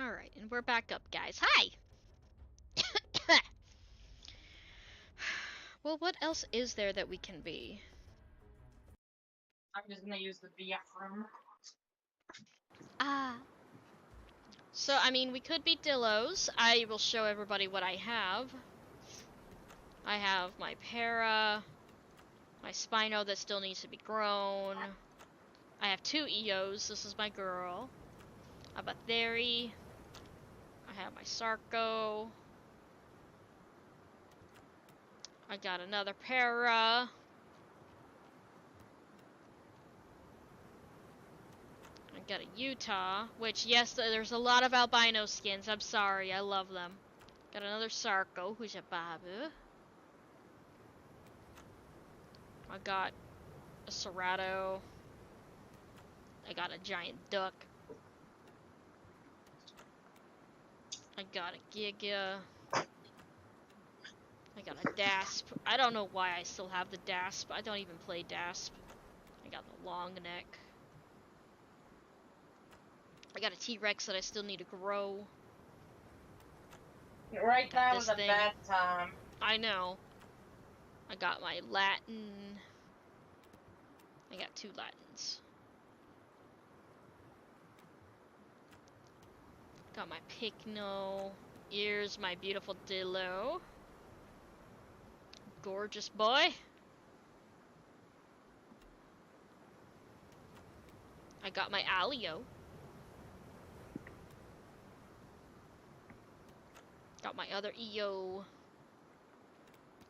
Alright, and we're back up, guys. Hi! Well, what else is there that we can be? I'm just gonna use the bathroom. Ah. So, I mean, we could be Dillos. I will show everybody what I have. I have my Para, my Spino that still needs to be grown. I have 2 Eos. This is my girl. I have a Theri. I have my Sarco. I got another Para. I got a Utah, which, yes, there's a lot of albino skins. I'm sorry, I love them. Got another Sarco, who's a Babu. I got a Cerato. I got a giant duck. I got a Giga. I got a Dasp. I don't know why I still have the Dasp. I don't even play Dasp. I got the long neck. I got a T-Rex that I still need to grow. Right Got now this is a thing. bad time. I know. I got my Latin. I got 2 Latins. Got my Picno. Here's my beautiful Dillo. Gorgeous boy. I got my Alio. Got my other EO.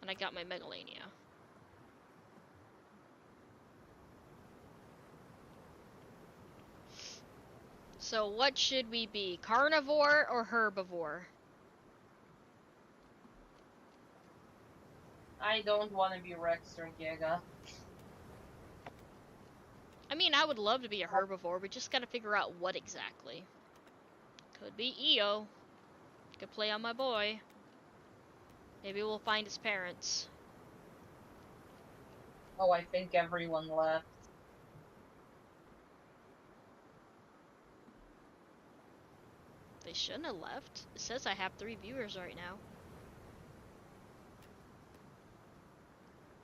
And I got my Megalania. So what should we be? Carnivore or herbivore? I don't want to be Rex or Giga. I mean, I would love to be a herbivore. We just gotta figure out what exactly. Could be EO. Could play on my boy. Maybe we'll find his parents. Oh, I think everyone left. They shouldn't have left. It says I have 3 viewers right now.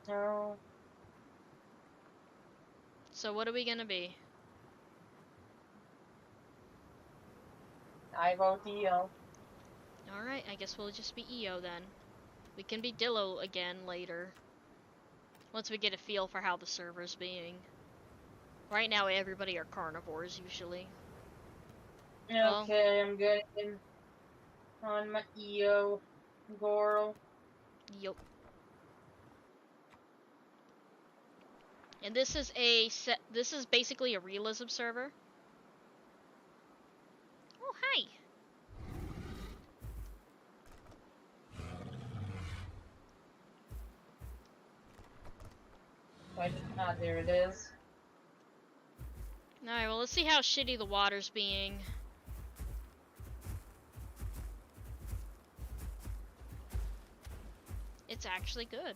No. So what are we gonna be? I vote EO. Alright, I guess we'll just be EO then. We can be Dillo again later. Once we get a feel for how the server's being. Right now everybody are carnivores usually. Okay, I'm getting on my EO girl. Yup. And this is a set. This is basically a realism server. Oh, hi. There it is. Alright, well, let's see how shitty the water's being. It's actually good.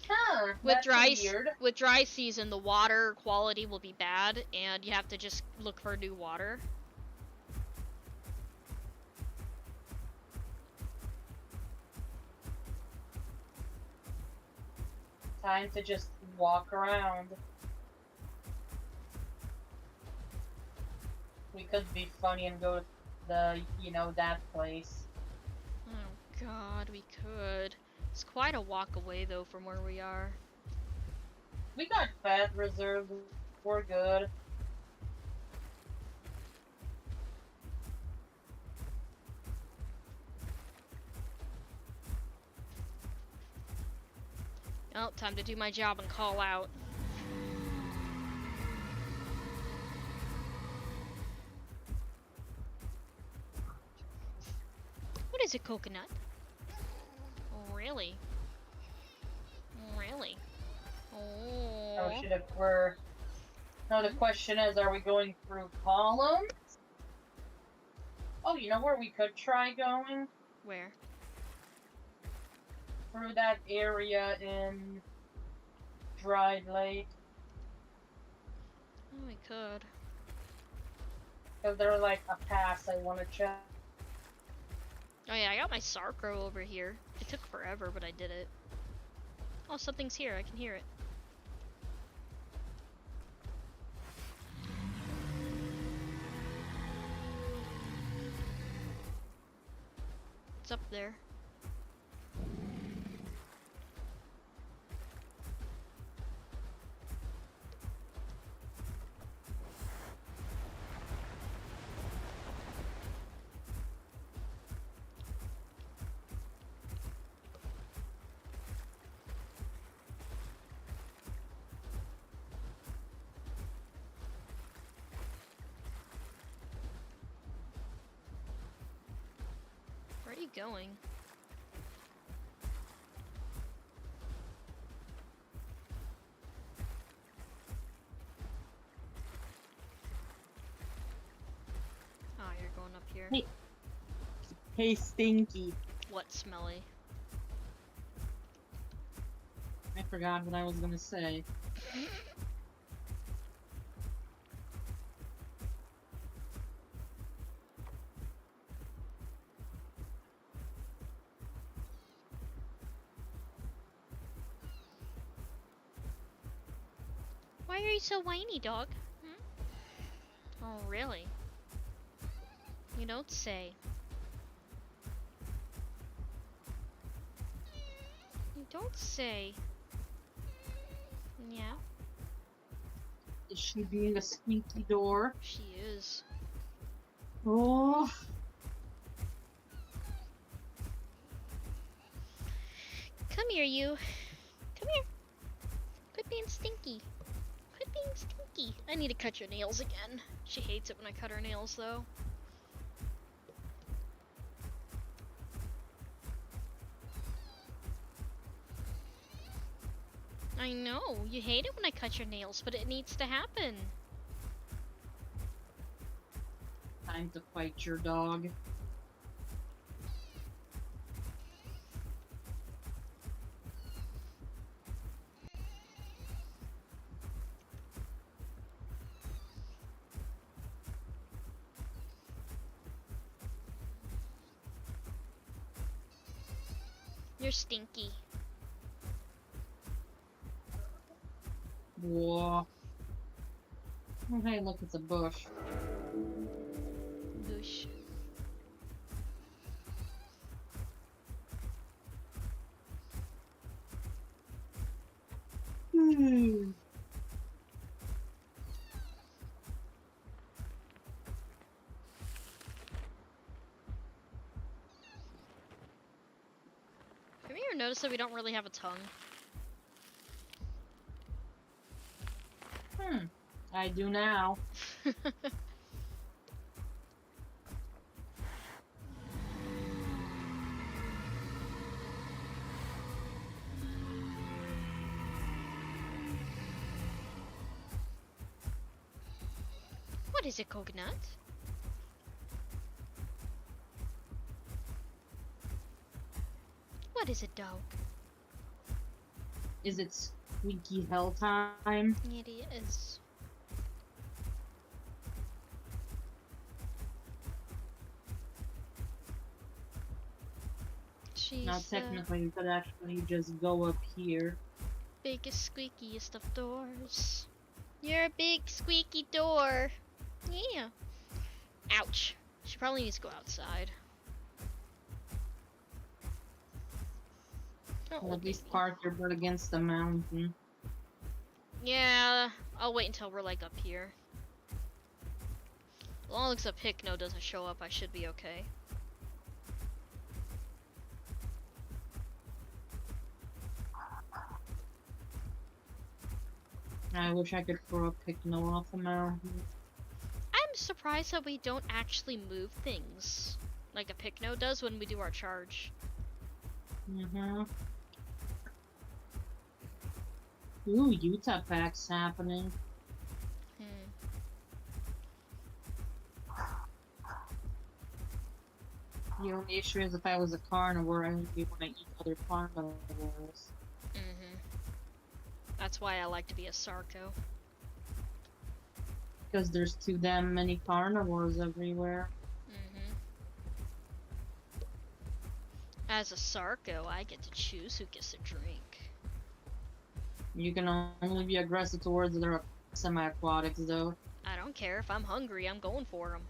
Huh, With that's weird. dry season, the water quality will be bad, and you have to just look for new water. Time to just walk around. We could be funny and go to the, that place. Oh god, we could. It's quite a walk away, though, from where we are. We got fat reserves. We're good. Oh, time to do my job and call out. What is a coconut? Oh, really? Really? Oh. Oh shit, if we're... No, the question is, are we going through columns? Oh, you know where we could try going? Where? Through that area in Dried Lake. Oh, we could. Because they're like a pass I want to check. Oh yeah, I got my Sarco over here. It took forever, but I did it. Oh, something's here. I can hear it. It's up there. Where are you going? Oh, you're going up here. Hey. Hey, Stinky. What, Smelly? I forgot what I was gonna say. Why are you so whiny, dog? Hmm? Oh, really? You don't say. You don't say. Yeah, Is she being a squeaky door? she is. Oh, Come here, you. Come here. Quit being stinky. Quit being stinky. I need to cut your nails again. She hates it when I cut her nails, though. I know. You hate it when I cut your nails, but it needs to happen. time to fight your dog. You're stinky. Whoa. Oh, hey, look, it's a bush. Goosh. Hmm. Have you ever noticed that we don't really have a tongue? I do now. What is it, coconut? What is it, dog? Is it squeaky hell time? It is. She's Now, technically, you could actually just go up here. biggest squeakiest of doors. You're a big squeaky door. Yeah. Ouch. She probably needs to go outside. Oh, Or at least baby. park your butt against the mountain. Yeah, I'll wait until we're like up here. As long as the Hypno doesn't show up, I should be okay. I wish I could throw a Picno off the mountain. I'm surprised that we don't actually move things like a Hypno does when we do our charge. Mm-hmm. Ooh, Utah packs happening. Hmm. The only issue is if I was a carnivore, I would be want to eat other carnivores. Mm-hmm. That's why I like to be a Sarco. Because there's too damn many carnivores everywhere. Mm-hmm. As a Sarco, I get to choose who gets to drink. You can only be aggressive towards their semi-aquatics, though. I don't care. If I'm hungry, I'm going for them.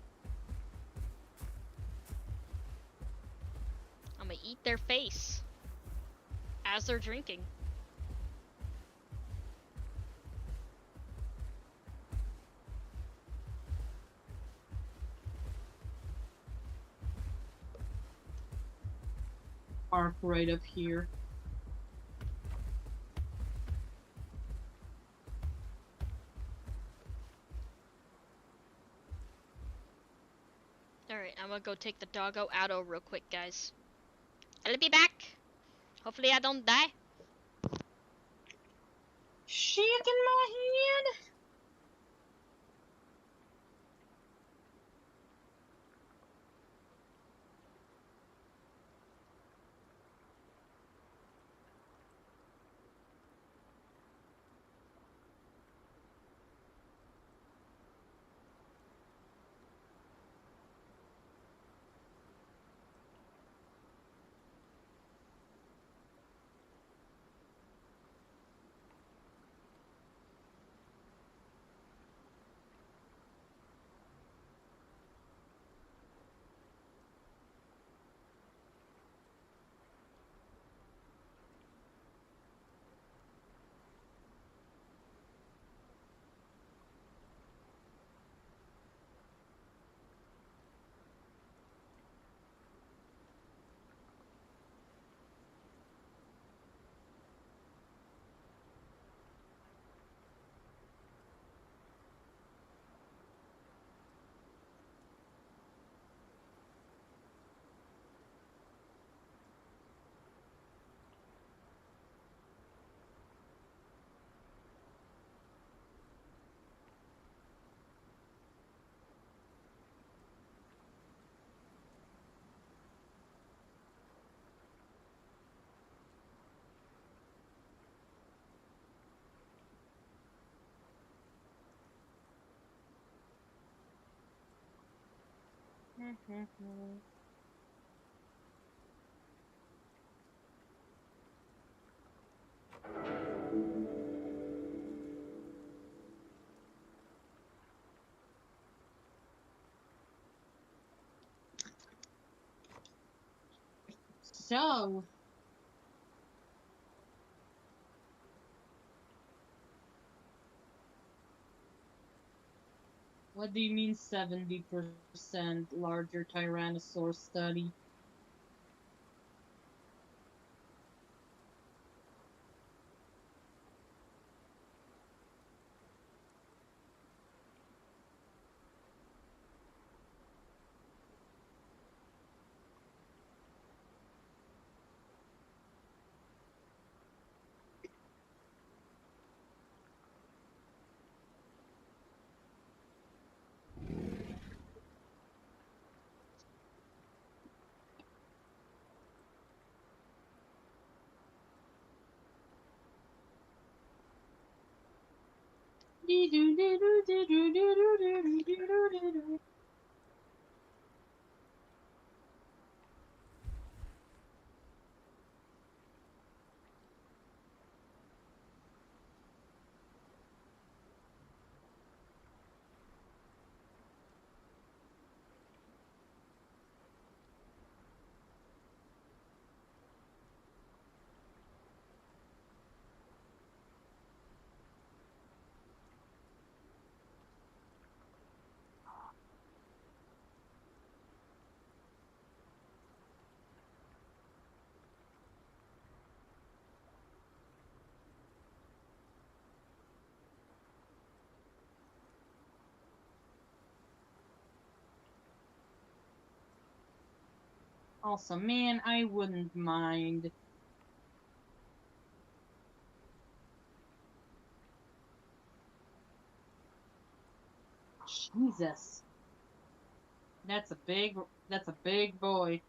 I'm gonna eat their face as they're drinking. Park right up here. Alright, I'm gonna go take the doggo out real quick, guys. I'll be back. Hopefully I don't die. Shaking my head. So, what do you mean 70% larger Tyrannosaur study? Also, man, I wouldn't mind. Jesus. That's a big boy.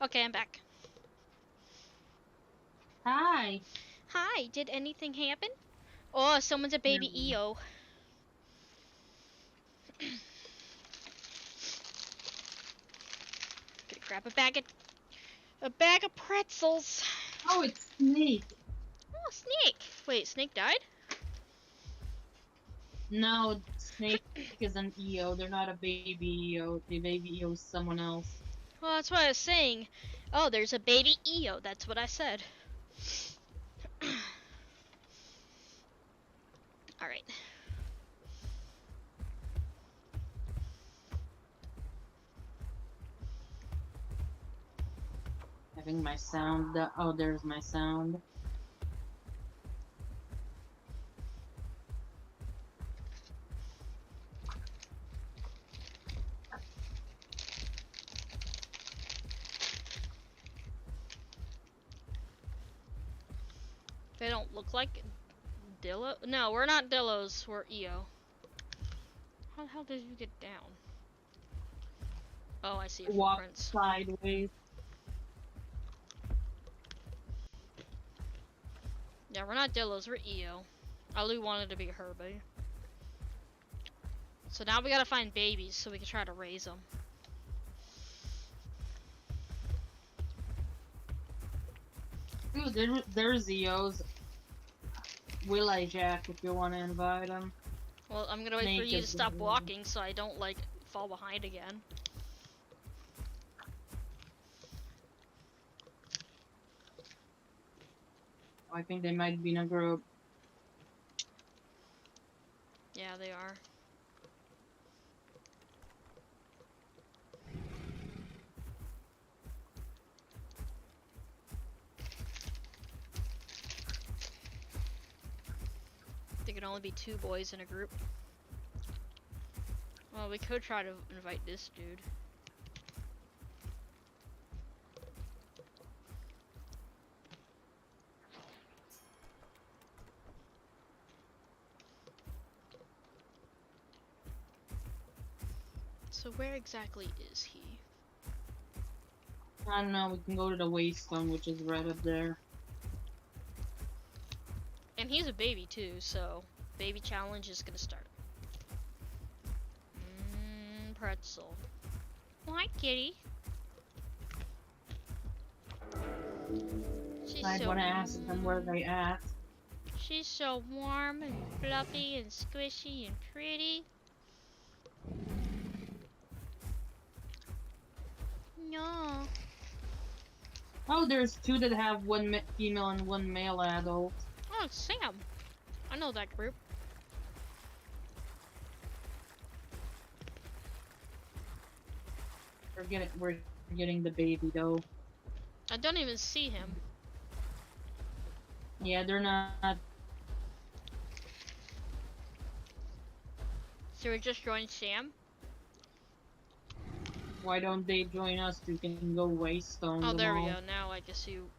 Okay, I'm back. Hi. Hi, did anything happen? Oh, someone's a baby No. EO. Gonna grab a bag of pretzels. Oh, it's Snake. Oh, Snake. Wait, Snake died? No, Snake is an EO. They're not a baby EO. The baby EO is someone else. Well, that's what I was saying. Oh, there's a baby EO. That's what I said. All right. Having my sound. Oh, there's my sound. They don't look like Dillo. No, we're not Dillos. We're EO. How the hell did you get down? Oh, I see a Walk footprints. sideways. Yeah, we're not Dillos. We're EO. Alu wanted to be a Herbie. So now we gotta find babies so we can try to raise them. Ooh, there's EOs. Will I Jack if you want to invite him? Well, I'm gonna wait for Snake you to is stop the- walking so I don't, like, fall behind again. I think they might be in a group. Yeah, they are. There can only be 2 boys in a group. Well, we could try to invite this dude. So where exactly is he? I don't know, we can go to the Waystone, which is right up there. And he's a baby too, so baby challenge is gonna start. Pretzel. Hi, kitty. She's I'd so want to ask them where they at. She's so warm and fluffy and squishy and pretty. No. Oh, there's 2 that have 1 female and 1 male adult. Oh, it's Sam. I know that group. We're getting the baby though. I don't even see him. Yeah, they're not. So we just joined Sam. Why don't they join us? We can go Waystone. Oh, there we tomorrow. go. Now I guess you,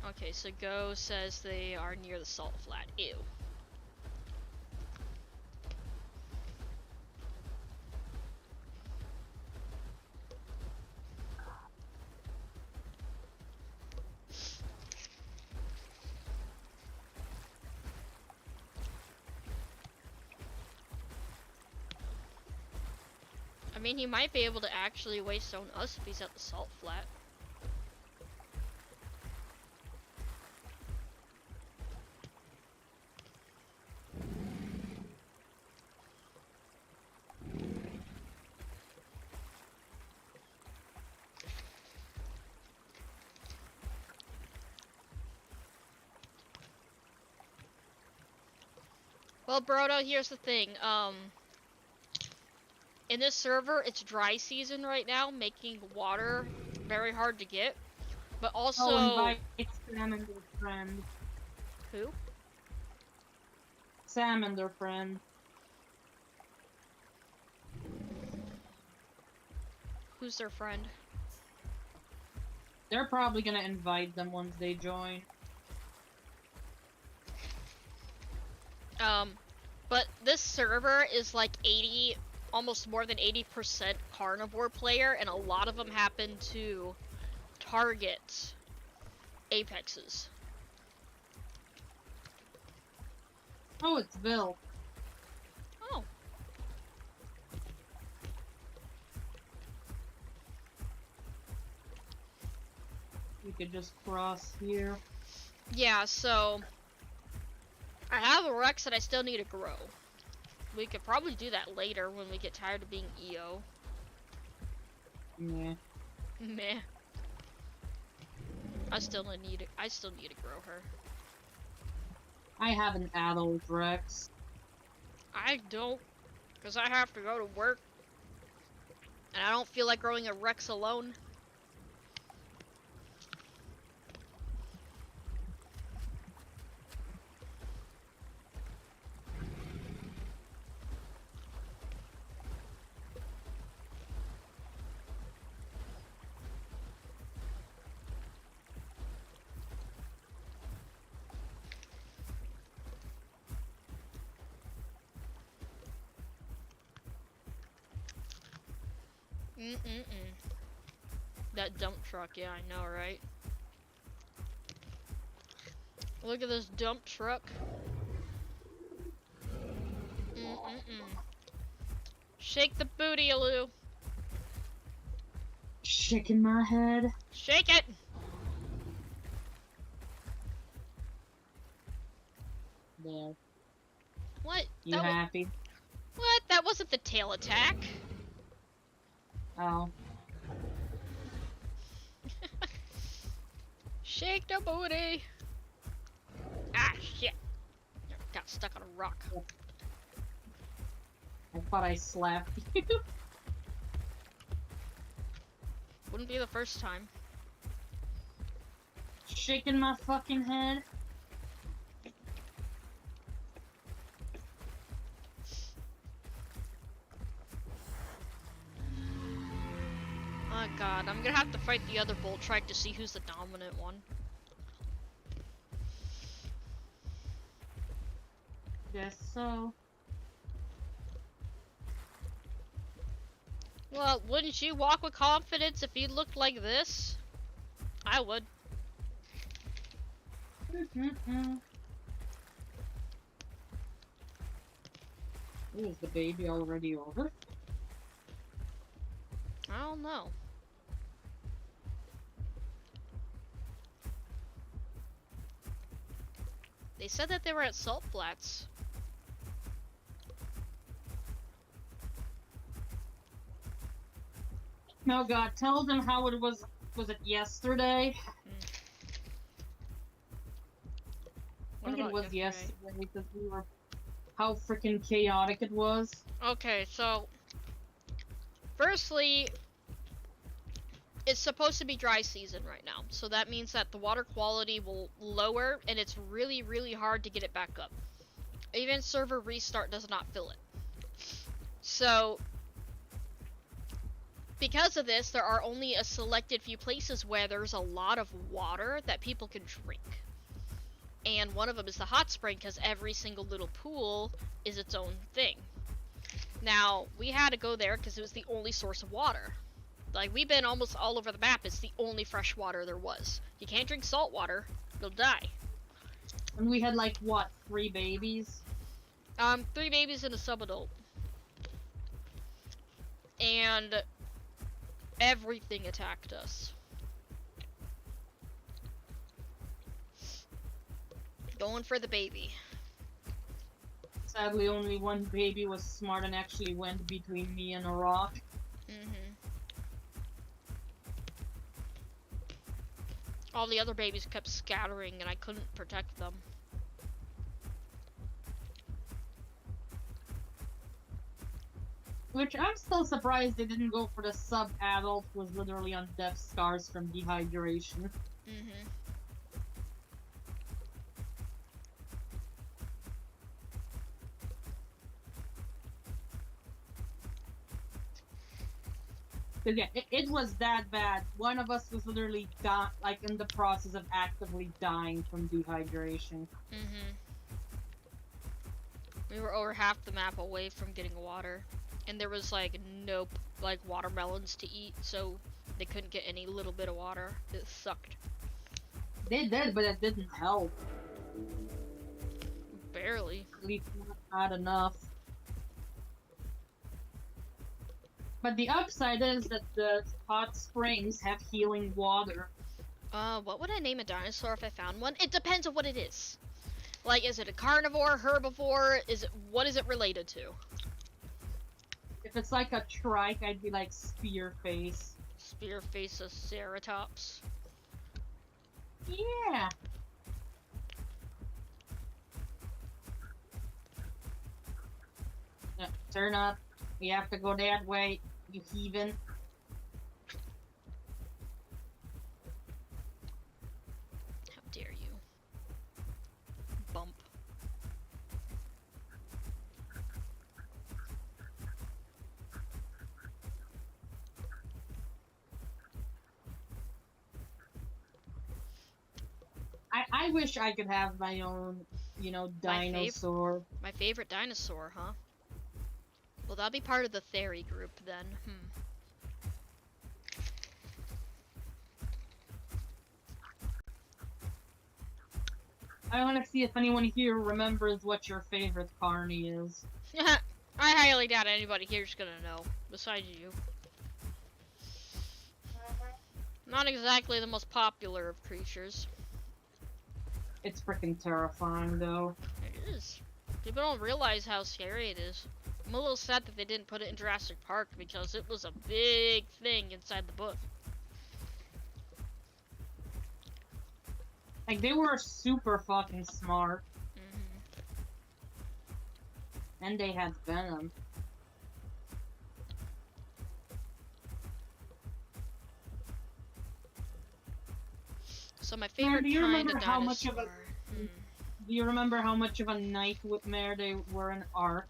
Okay, so Go says they are near the salt flat. Ew. I mean, he might be able to actually waystone us if he's at the salt flat. Well, Brodo, here's the thing. In this server, it's dry season right now, making water very hard to get. But also, Oh, invite Sam and their friend. who? Sam and their friend. Who's their friend? They're probably gonna invite them once they join. But this server is like 80 almost more than 80% carnivore player, and a lot of them happen to target apexes. Oh, it's Bill. Oh. We could just cross here. Yeah, so I have a Rex that I still need to grow. We could probably do that later when we get tired of being EO. Yeah. Meh. I still need to grow her. I have an adult Rex. I don't, because I have to go to work. And I don't feel like growing a Rex alone. That dump truck, yeah, I know, right? Look at this dump truck. Shake the booty, Aloo. Shaking my head. Shake it! There. What? You happy? What? That wasn't the tail attack. Oh. Shake the booty. Ah, shit. Got stuck on a rock. I thought I slapped you. Wouldn't be the first time. Shaking my fucking head. Oh god, I'm gonna have to fight the other bull trike to see who's the dominant one. Guess so. Well, wouldn't you walk with confidence if you looked like this? I would. Is the baby already over? I don't know. They said that they were at Salt Flats. Oh god, tell them how it was it yesterday? I think it was yesterday because we were... How freaking chaotic it was. Okay, so... Firstly, it's supposed to be dry season right now. So that means that the water quality will lower and it's really, really hard to get it back up. Even server restart does not fill it. So... Because of this, there are only a selected few places where there's a lot of water that people can drink. And one of them is the hot spring, because every single little pool is its own thing. Now, we had to go there because it was the only source of water. Like, we've been almost all over the map. It's the only fresh water there was. You can't drink salt water, you'll die. And we had, like, what, 3 babies? 3 babies and a sub-adult. And... everything attacked us. Going for the baby. Sadly, only one baby was smart and actually went between me and a rock. All the other babies kept scattering and I couldn't protect them. Which I'm still surprised they didn't go for the sub-adult who was literally on death scars from dehydration. But yeah, it was that bad. One of us was literally like in the process of actively dying from dehydration. We were over half the map away from getting water. and there was like no like watermelons to eat, so they couldn't get any little bit of water. It sucked. They did, but it didn't help. Barely. At least not enough. But the upside is that the hot springs have healing water. What would I name a dinosaur if I found one? It depends on what it is. Like, is it a carnivore, herbivore? What is it related to? If it's like a trike, I'd be like Spearface. Spearfaceoceratops. Yeah. Yeah, turn up. We have to go that way, you heathen. How dare you? Bump. I wish I could have my own, you know, dinosaur. My favorite dinosaur, huh? Well, that'll be part of the Theory group then. I want to see if anyone here remembers what your favorite carny is. I highly doubt anybody here's gonna know, besides you. Not exactly the most popular of creatures. It's freaking terrifying, though. It is. People don't realize how scary it is. I'm a little sad that they didn't put it in Jurassic Park because it was a big thing inside the book. Like, they were super fucking smart. And they had venom. So my favorite do you kind remember of how dinosaur. much of Do you remember how much of a nightmare they were in Ark?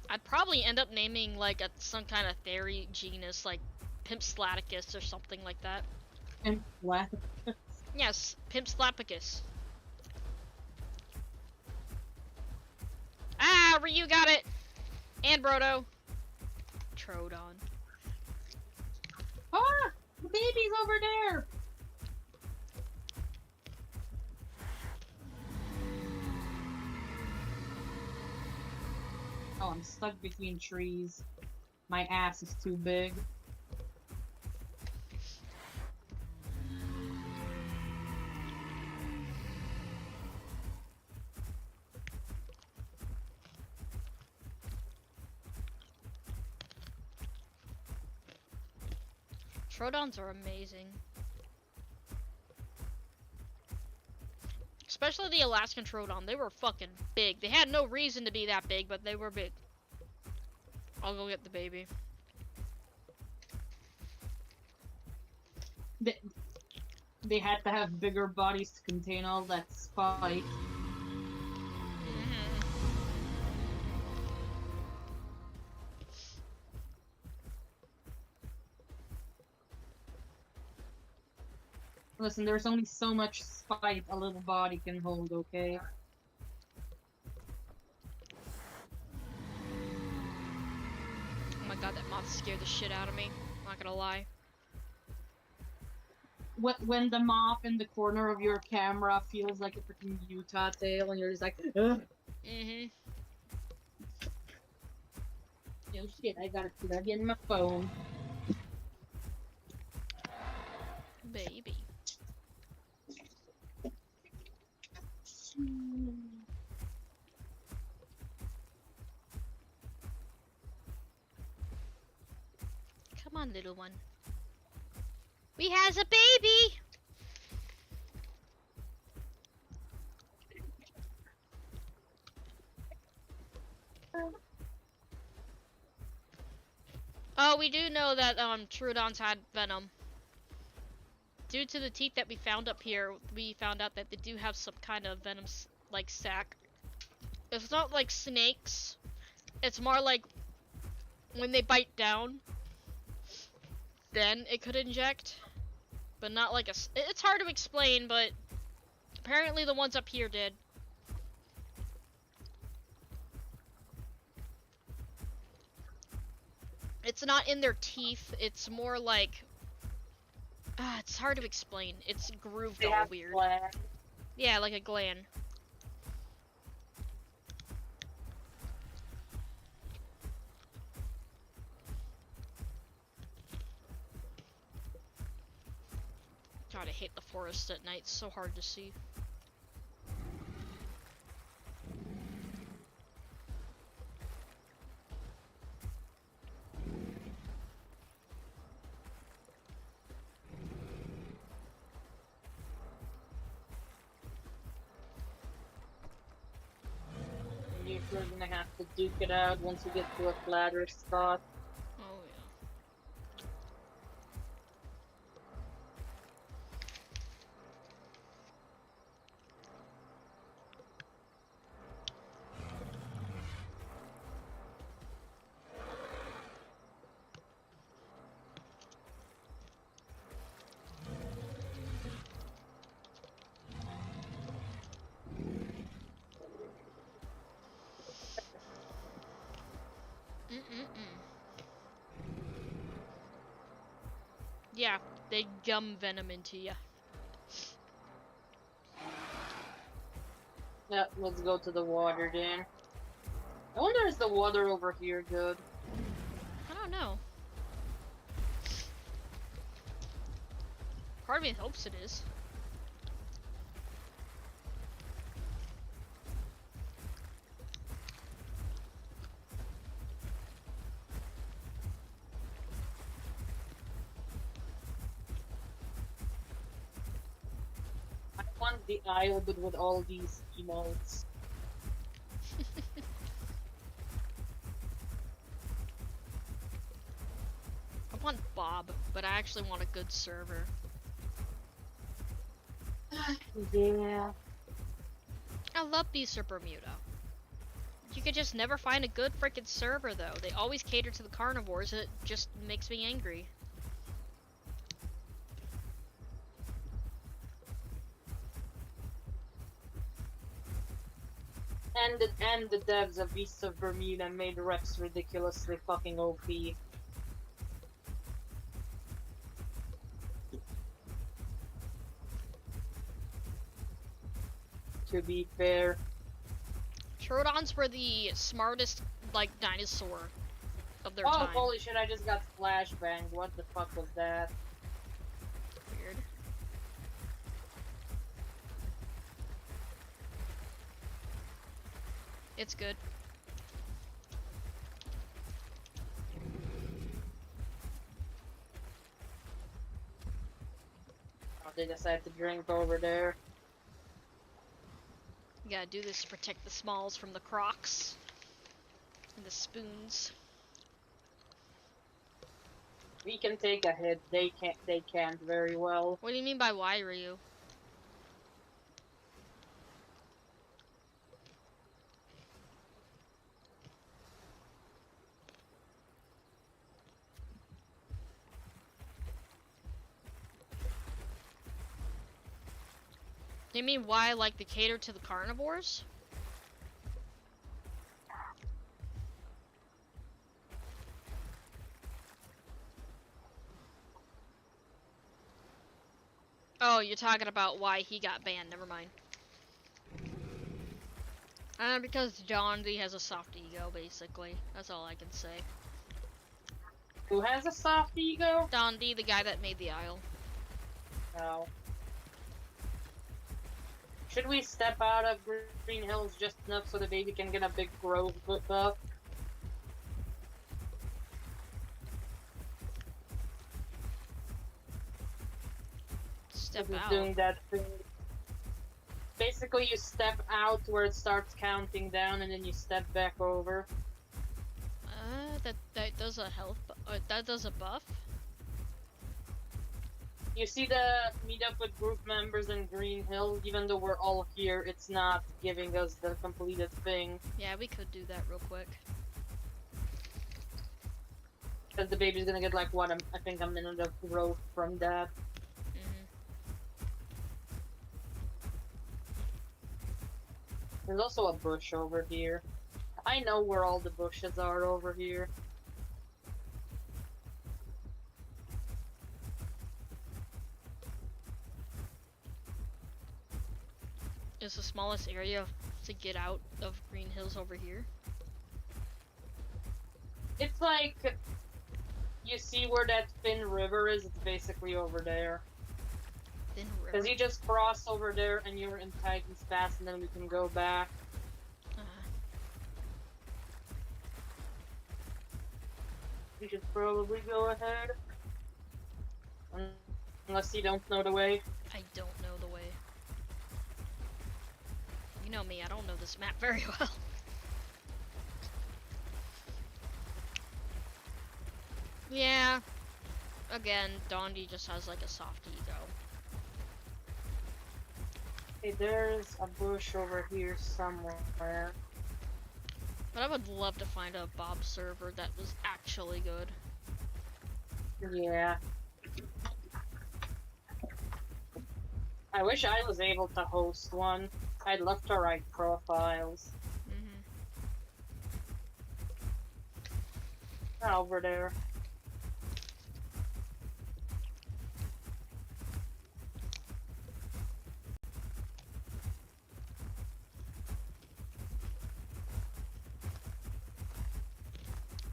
I'd probably end up naming like some kind of Theory genus, like Pimpslaticus or something like that. And what? Yes, Pimpslapicus. Ah, Ryu got it! And Brodo. Troodon. Ah! The baby's over there! Oh, I'm stuck between trees. My ass is too big. Troodons are amazing. Especially the Alaskan Troodon. They were fucking big. They had no reason to be that big, but they were big. I'll go get the baby. They had to have bigger bodies to contain all that spike. Listen, there's only so much spite a little body can hold, okay? Oh my god, that moth scared the shit out of me. Not gonna lie. When the moth in the corner of your camera feels like a freaking Utah tail and you're just like, ugh. Oh shit, I gotta plug in my phone. Baby. Come on, little one. We has a baby! Oh, we do know that Troodons had venom. Due to the teeth that we found up here, we found out that they do have some kind of venom like sac. It's not like snakes. It's more like when they bite down, then it could inject. But not like it's hard to explain, but apparently the ones up here did. it's not in their teeth. It's more like it's hard to explain. It's grooved They all have weird. gland. Yeah, like a gland. God, I hate the forest at night. It's so hard to see. You're gonna have to duke it out once you get to a flatter spot. Oh yeah. Yeah, they gum venom into you. Yeah, let's go to the water then. I wonder is the water over here good? I don't know. Part of me hopes it is. I want the isle but with all these emotes. I want Bob, but I actually want a good server. Yeah. I love Beast of Bermuda. You could just never find a good freaking server though. They always cater to the carnivores and it just makes me angry. And the devs of Beasts of Bermuda made Rex ridiculously fucking OP. To be fair. Troodons were the smartest, like, dinosaur of their Oh, time. holy shit, I just got flashbanged. What the fuck was that? Weird. It's good. Oh, they decided to drink over there. You gotta do this to protect the smalls from the crocs. And the spoons. We can take a hit. They can't very well. What do you mean by why, Ryu? You mean why, like, they cater to the carnivores? Oh, you're talking about why he got banned. Never mind. Because John D has a soft ego, basically. That's all I can say. Who has a soft ego? Don D, the guy that made the Isle. No. Should we step out of Green Hills just enough so the baby can get a big growth buff? Step This is out. doing that thing. Basically, you step out where it starts counting down, and then you step back over. That does a health. That does a buff. You see the meet up with group members in Green Hill. Even though we're all here, it's not giving us the completed thing. Yeah, we could do that real quick. Because the baby's gonna get like what, I think a minute of growth from that. There's also a bush over here. I know where all the bushes are over here. is the smallest area to get out of Green Hills over here? It's like you see where that Thin River is. It's basically over there. Thin River. Because you just cross over there and you're in Titan's Pass, and then we can go back. We should probably go ahead. Unless you don't know the way. I don't know the way. You know me, I don't know this map very well. Yeah. Again, Dondi just has like a soft ego. Okay, there's a bush over here somewhere. But I would love to find a Bob server that was actually good. Yeah. I wish I was able to host one. I'd love to write profiles. Over there.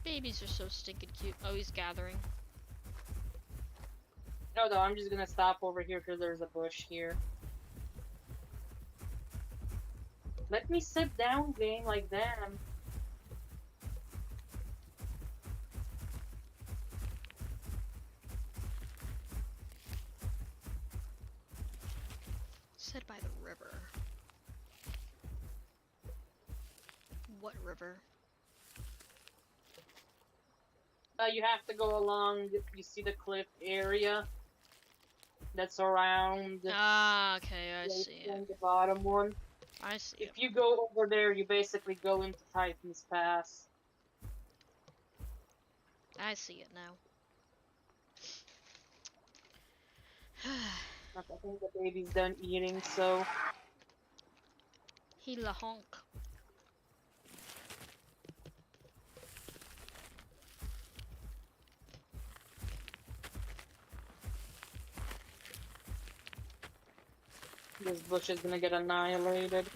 Babies are so stinking cute. Oh, he's gathering. No, I'm just gonna stop over here because there's a bush here. Let me sit down, game, like them. Sit by the river. What river? You have to go along. You see the cliff area that's around. Ah, okay, I see it. The bottom one. I see If it. you go over there, you basically go into Titan's Pass. I see it now. I think the baby's done eating, so. He la honk. This bush is gonna get annihilated.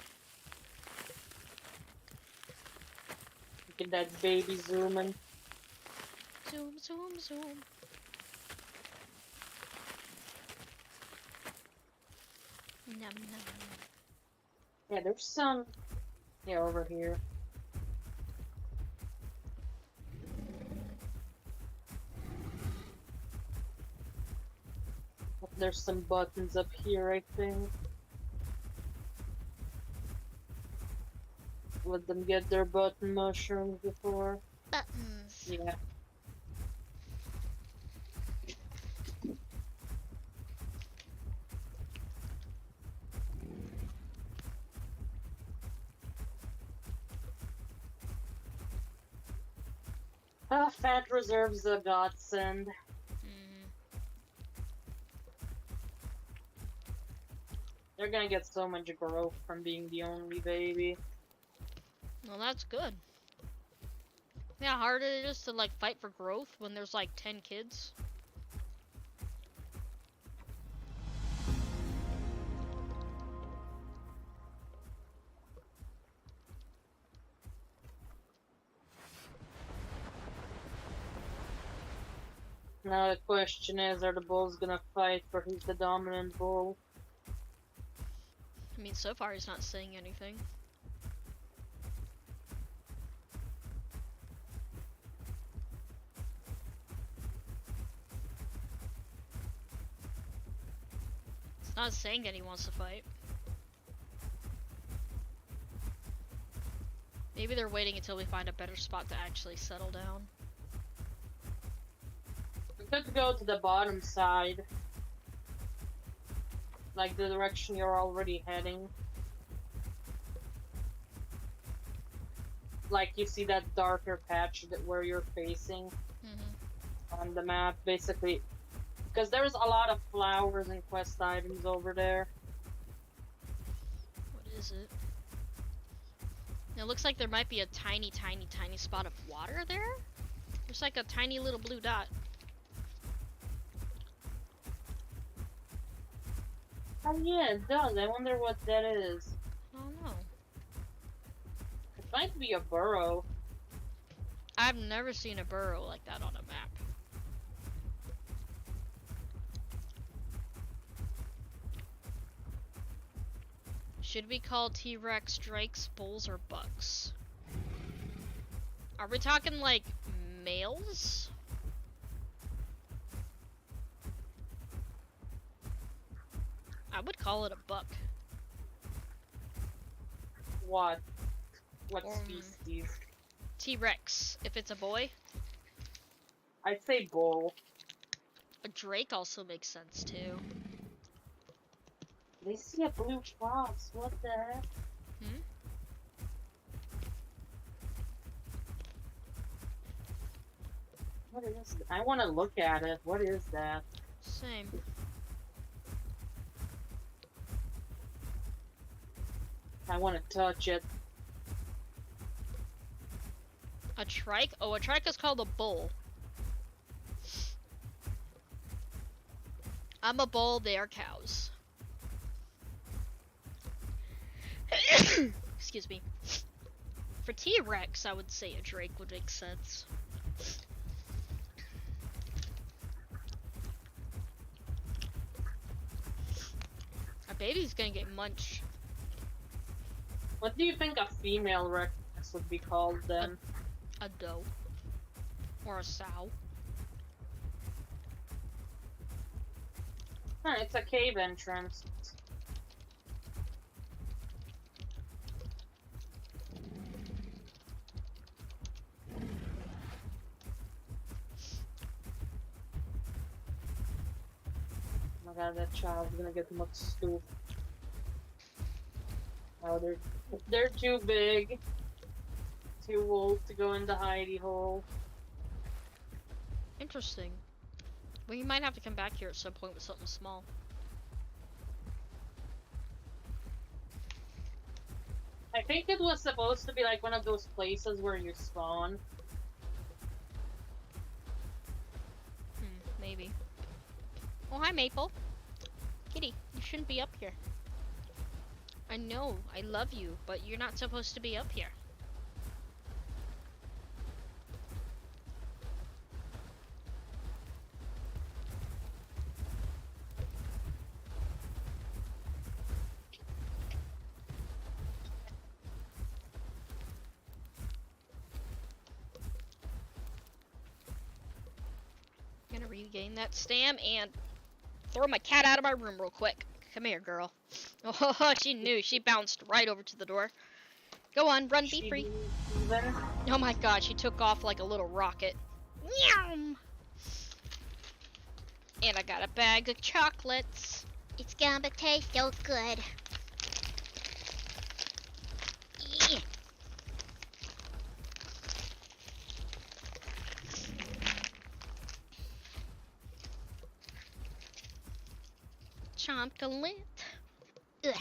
Look at that baby zooming. Zoom, zoom, zoom. Num, num, num. Yeah, there's some. Yeah, over here. There's some buttons up here, I think. Let them get their button mushrooms before. Buttons. Yeah. Fat reserves a godsend. They're gonna get so much growth from being the only baby. Well, that's good. Yeah, how hard it is to like fight for growth when there's like 10 kids. Now the question is, are the bulls gonna fight for who's the dominant bull? I mean, so far he's not saying anything. He's not saying that he wants to fight. Maybe they're waiting until we find a better spot to actually settle down. We could go to the bottom side. Like the direction you're already heading. Like you see that darker patch that where you're facing on the map, basically. Because there's a lot of flowers and quest items over there. What is it? It looks like there might be a tiny, tiny, tiny spot of water there. There's like a tiny little blue dot. Oh yeah, it does. I wonder what that is. Oh no. It might be a burrow. I've never seen a burrow like that on a map. Should we call T-Rex drakes, bulls, or bucks? Are we talking like males? I would call it a buck. What? What Um, species? T-Rex, if it's a boy. I'd say bull. A drake also makes sense too. They see a blue fox. What the heck? Hmm? What is it? I want to look at it. What is that? Same. I want to touch it. A trike? Oh, a trike is called a bull. I'm a bull, they are cows. Excuse me. For T-Rex, I would say a drake would make sense. Our baby's gonna get munched. What do you think a female Rex would be called then? A doe. Or a sow. Huh, it's a cave entrance. Oh my god, that child's gonna get much stoop. Oh, they're too big. Too old to go in the hidey hole. Interesting. We might have to come back here at some point with something small. I think it was supposed to be like one of those places where you spawn. Maybe. Oh, hi, Maple. Kitty, you shouldn't be up here. I know, I love you, but you're not supposed to be up here. I'm gonna regain that stam and throw my cat out of my room real quick. Come here, girl. Oh, she knew. She bounced right over to the door. Go on, run, be free. Oh my god, she took off like a little rocket. Meow. And I got a bag of chocolates. It's gonna taste so good. Yeah. Chocolate. Ugh.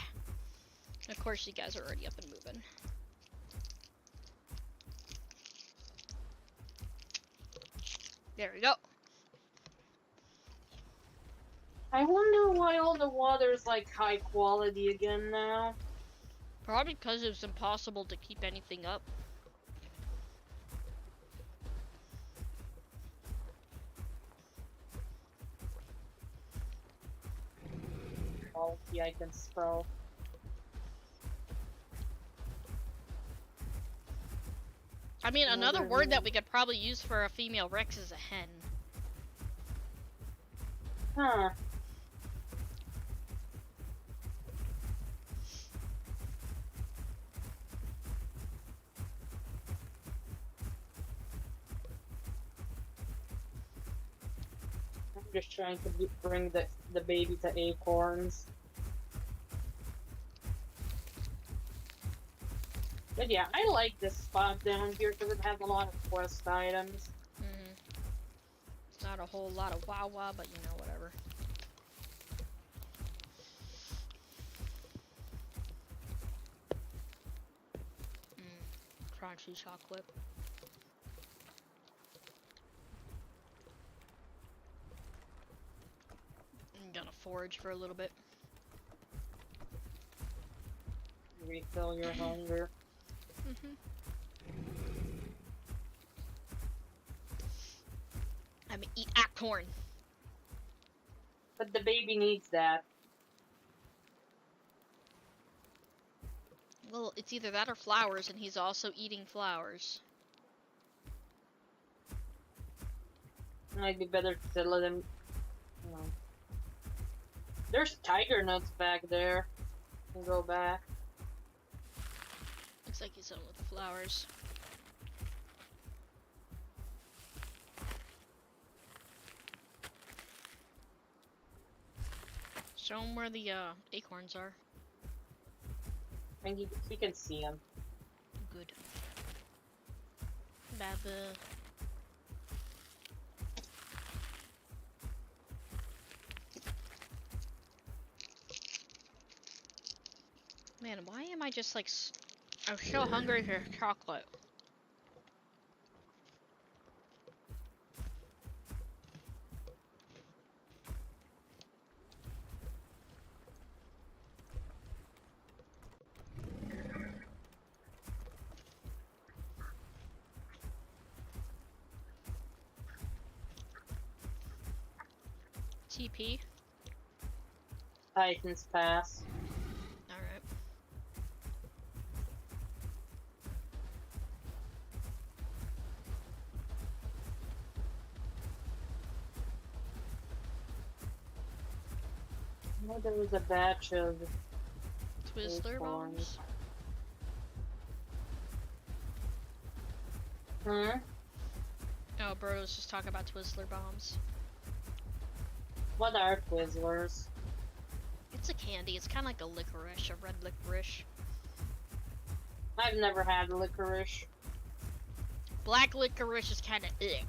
Of course, you guys are already up and moving. There we go. I wonder why all the water's like high quality again now. Probably because it was impossible to keep anything up. Quality I can spell. I mean, another word that we could probably use for a female Rex is a hen. Huh. I'm just trying to bring the baby to acorns. But yeah, I like this spot down here because it has a lot of quest items. It's not a whole lot of Wawa, but you know, whatever. Crunchy chocolate. I'm gonna forage for a little bit. refill your hunger. Mm-hmm. I'm gonna eat acorn. But the baby needs that. Well, it's either that or flowers, and he's also eating flowers. Might be better to let him. You know. There's tiger nuts back there. We'll go back. Looks like he's done with the flowers. Show him where the acorns are. And he can see them. Good. Baba. Man, why am I just like I'm so hungry for chocolate. TP. Titans pass. Alright. I know there was a batch of Twizzler acorns. bombs. Oh, bro was just talking about Twizzler bombs. What are Twizzlers? It's a candy. It's kind of like a licorice, a red licorice. I've never had licorice. Black licorice is kind of ick.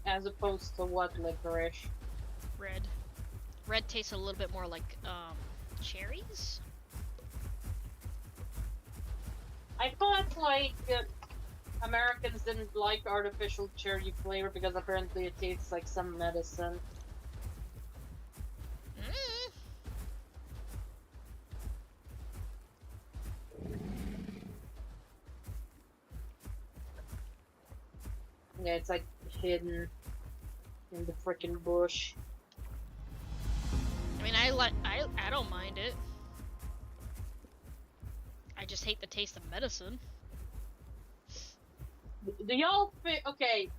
As opposed to what licorice? Red. Red tastes a little bit more like cherries. I thought like Americans didn't like artificial cherry flavor because apparently it tastes like some medicine. Mm. Yeah, it's like hidden in the freaking bush. I mean, I don't mind it. I just hate the taste of medicine. Do y'all think? Okay,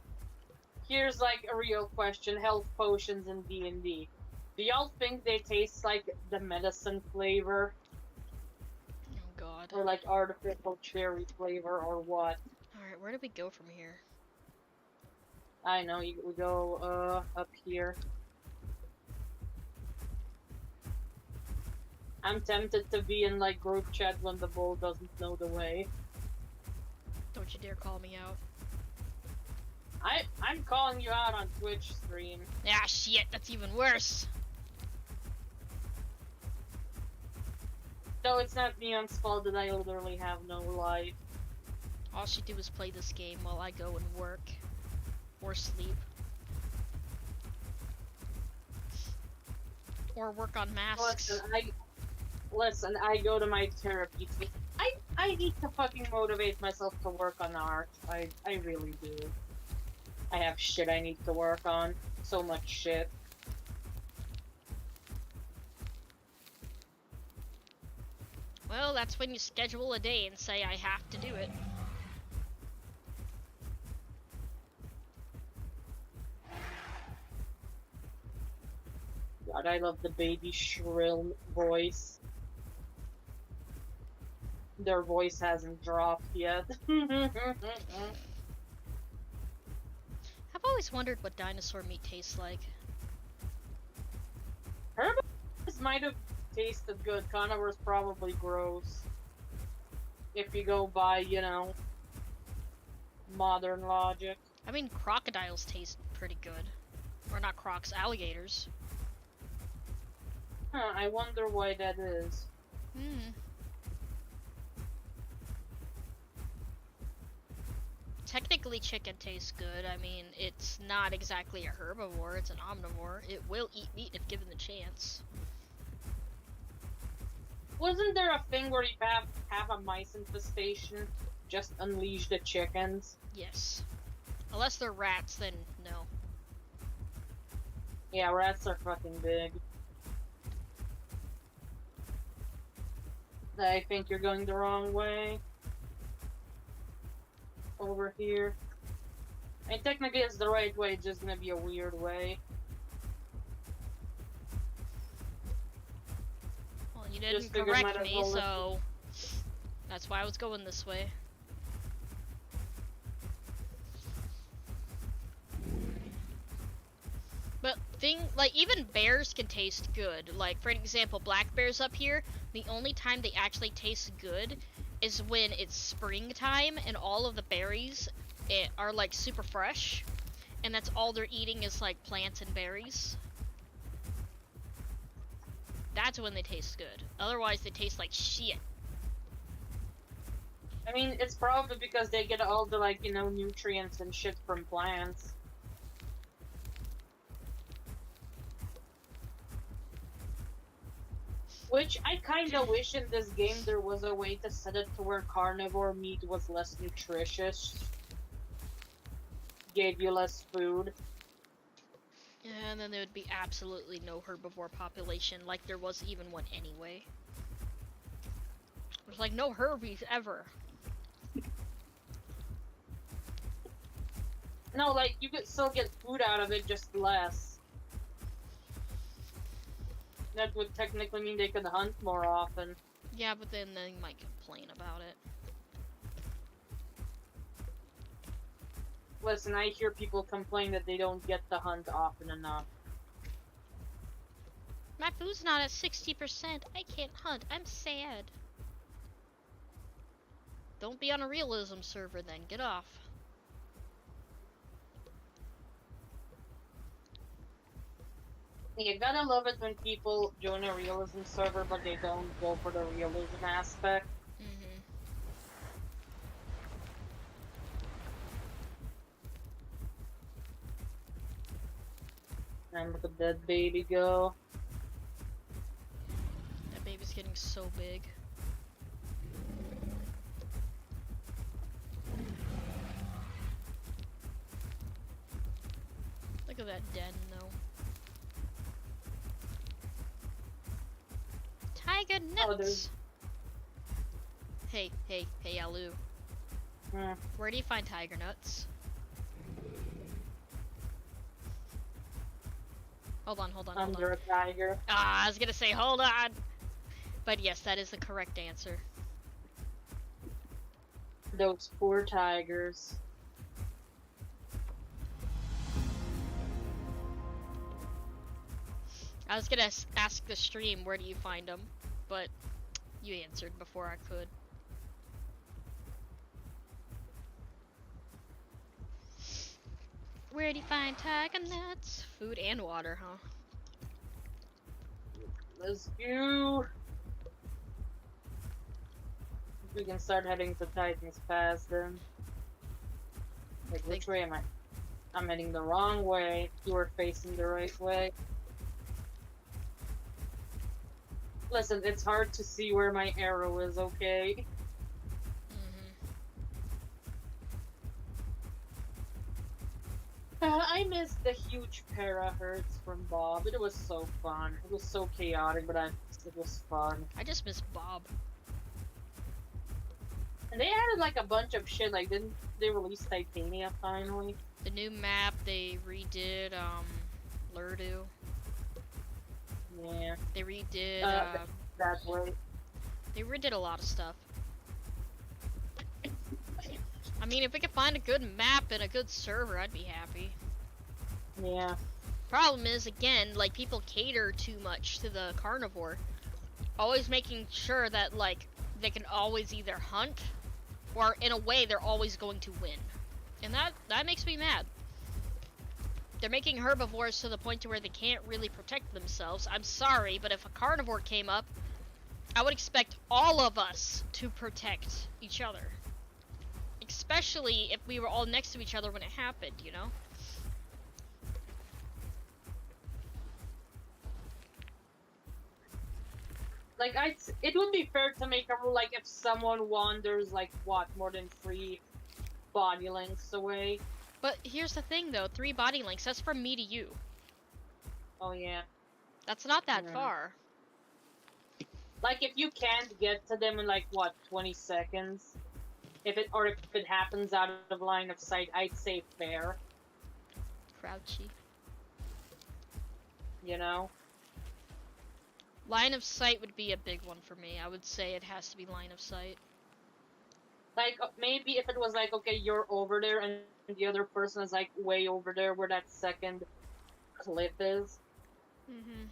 here's like a real question: health potions in D&D. Do y'all think they taste like the medicine flavor, Oh god. or like artificial cherry flavor, or what? Alright, where do we go from here? I know we go up here. I'm tempted to be in like group chat when the bull doesn't know the way. Don't you dare call me out. I'm calling you out on Twitch stream. Ah, shit, that's even worse. So it's not Neon's fault that I literally have no life. All she do is play this game while I go and work. Or sleep. Or work on masks. Listen, I go to my therapy. I need to fucking motivate myself to work on art. I really do. I have shit I need to work on. So much shit. Well, that's when you schedule a day and say I have to do it. God, I love the baby shrill voice. Their voice hasn't dropped yet. I've always wondered what dinosaur meat tastes like. Herbivores might have tasted good. Carnivores probably gross. If you go by, you know, modern logic. I mean, crocodiles taste pretty good. Or not crocs, alligators. Huh, I wonder why that is. Hmm. Technically, chicken tastes good. I mean, it's not exactly a herbivore, it's an omnivore. It will eat meat if given the chance. Wasn't there a thing where you have a mice infestation? Just unleash the chickens. Yes. Unless they're rats, then no. Yeah, rats are fucking big. I think you're going the wrong way. Over here. I mean, technically it's the right way, it's just gonna be a weird way. Well, you Just didn't figured might correct as me, well listen. so that's why I was going this way. But like even bears can taste good. Like for an example, black bears up here, the only time they actually taste good is when it's springtime and all of the berries are like super fresh, and that's all they're eating is like plants and berries. That's when they taste good. Otherwise, they taste like shit. I mean, it's probably because they get all the, like, you know, nutrients and shit from plants. Which I kinda wish in this game there was a way to set it to where carnivore meat was less nutritious. Gave you less food. And then there would be absolutely no herbivore population, like there was even one anyway. There's like no herbies ever. No, like, you could still get food out of it, just less. That would technically mean they could hunt more often. Yeah, but then they might complain about it. Listen, I hear people complain that they don't get to hunt often enough. My food's not at 60%. I can't hunt. I'm sad. Don't be on a realism server then. Get off. You gotta love it when people join a realism server, but they don't go for the realism aspect. Mm-hmm. And look at that baby go. That baby's getting so big. Look at that den, though. Tiger Oh, nuts! there's- Hey, Alu. Hmm. Where do you find tiger nuts? Hold on. Under a tiger. Ah, I was gonna say, hold on! But yes, that is the correct answer. Those poor tigers. I was gonna ask the stream, where do you find them? But you answered before I could. Where do you find tiger nuts? Food and water, huh? Let's go. We can start heading to Titan's Pass then. Like, which way am I? I'm heading the wrong way. You are facing the right way. Listen, it's hard to see where my arrow is, okay? I missed the huge para-herds from Bob. It was so fun. It was so chaotic, but it was fun. I just miss Bob. And they added like a bunch of shit. Like, didn't they release Titania finally? The new map, they redid, Lurdu. Yeah, They redid, that way. they redid a lot of stuff. I mean, if we could find a good map and a good server, I'd be happy. Yeah. Problem is, again, like, people cater too much to the carnivore. Always making sure that, like, they can always either hunt, or in a way, they're always going to win. And that makes me mad. They're making herbivores to the point to where they can't really protect themselves. I'm sorry, but if a carnivore came up, I would expect all of us to protect each other. Especially if we were all next to each other when it happened, you know? Like, it would be fair to make a rule, like, if someone wanders, like, what, more than 3 body lengths away? But here's the thing, though. 3 body links, that's from me to you. Oh, yeah. That's not that Yeah. far. Like, if you can't get to them in, like, what, 20 seconds? If it happens out of line of sight, I'd say fair, Crouchy. you know? Line of sight would be a big one for me. I would say it has to be line of sight. Like, maybe if it was like, okay, you're over there and the other person is, like, way over there where that second cliff is. Mm-hmm.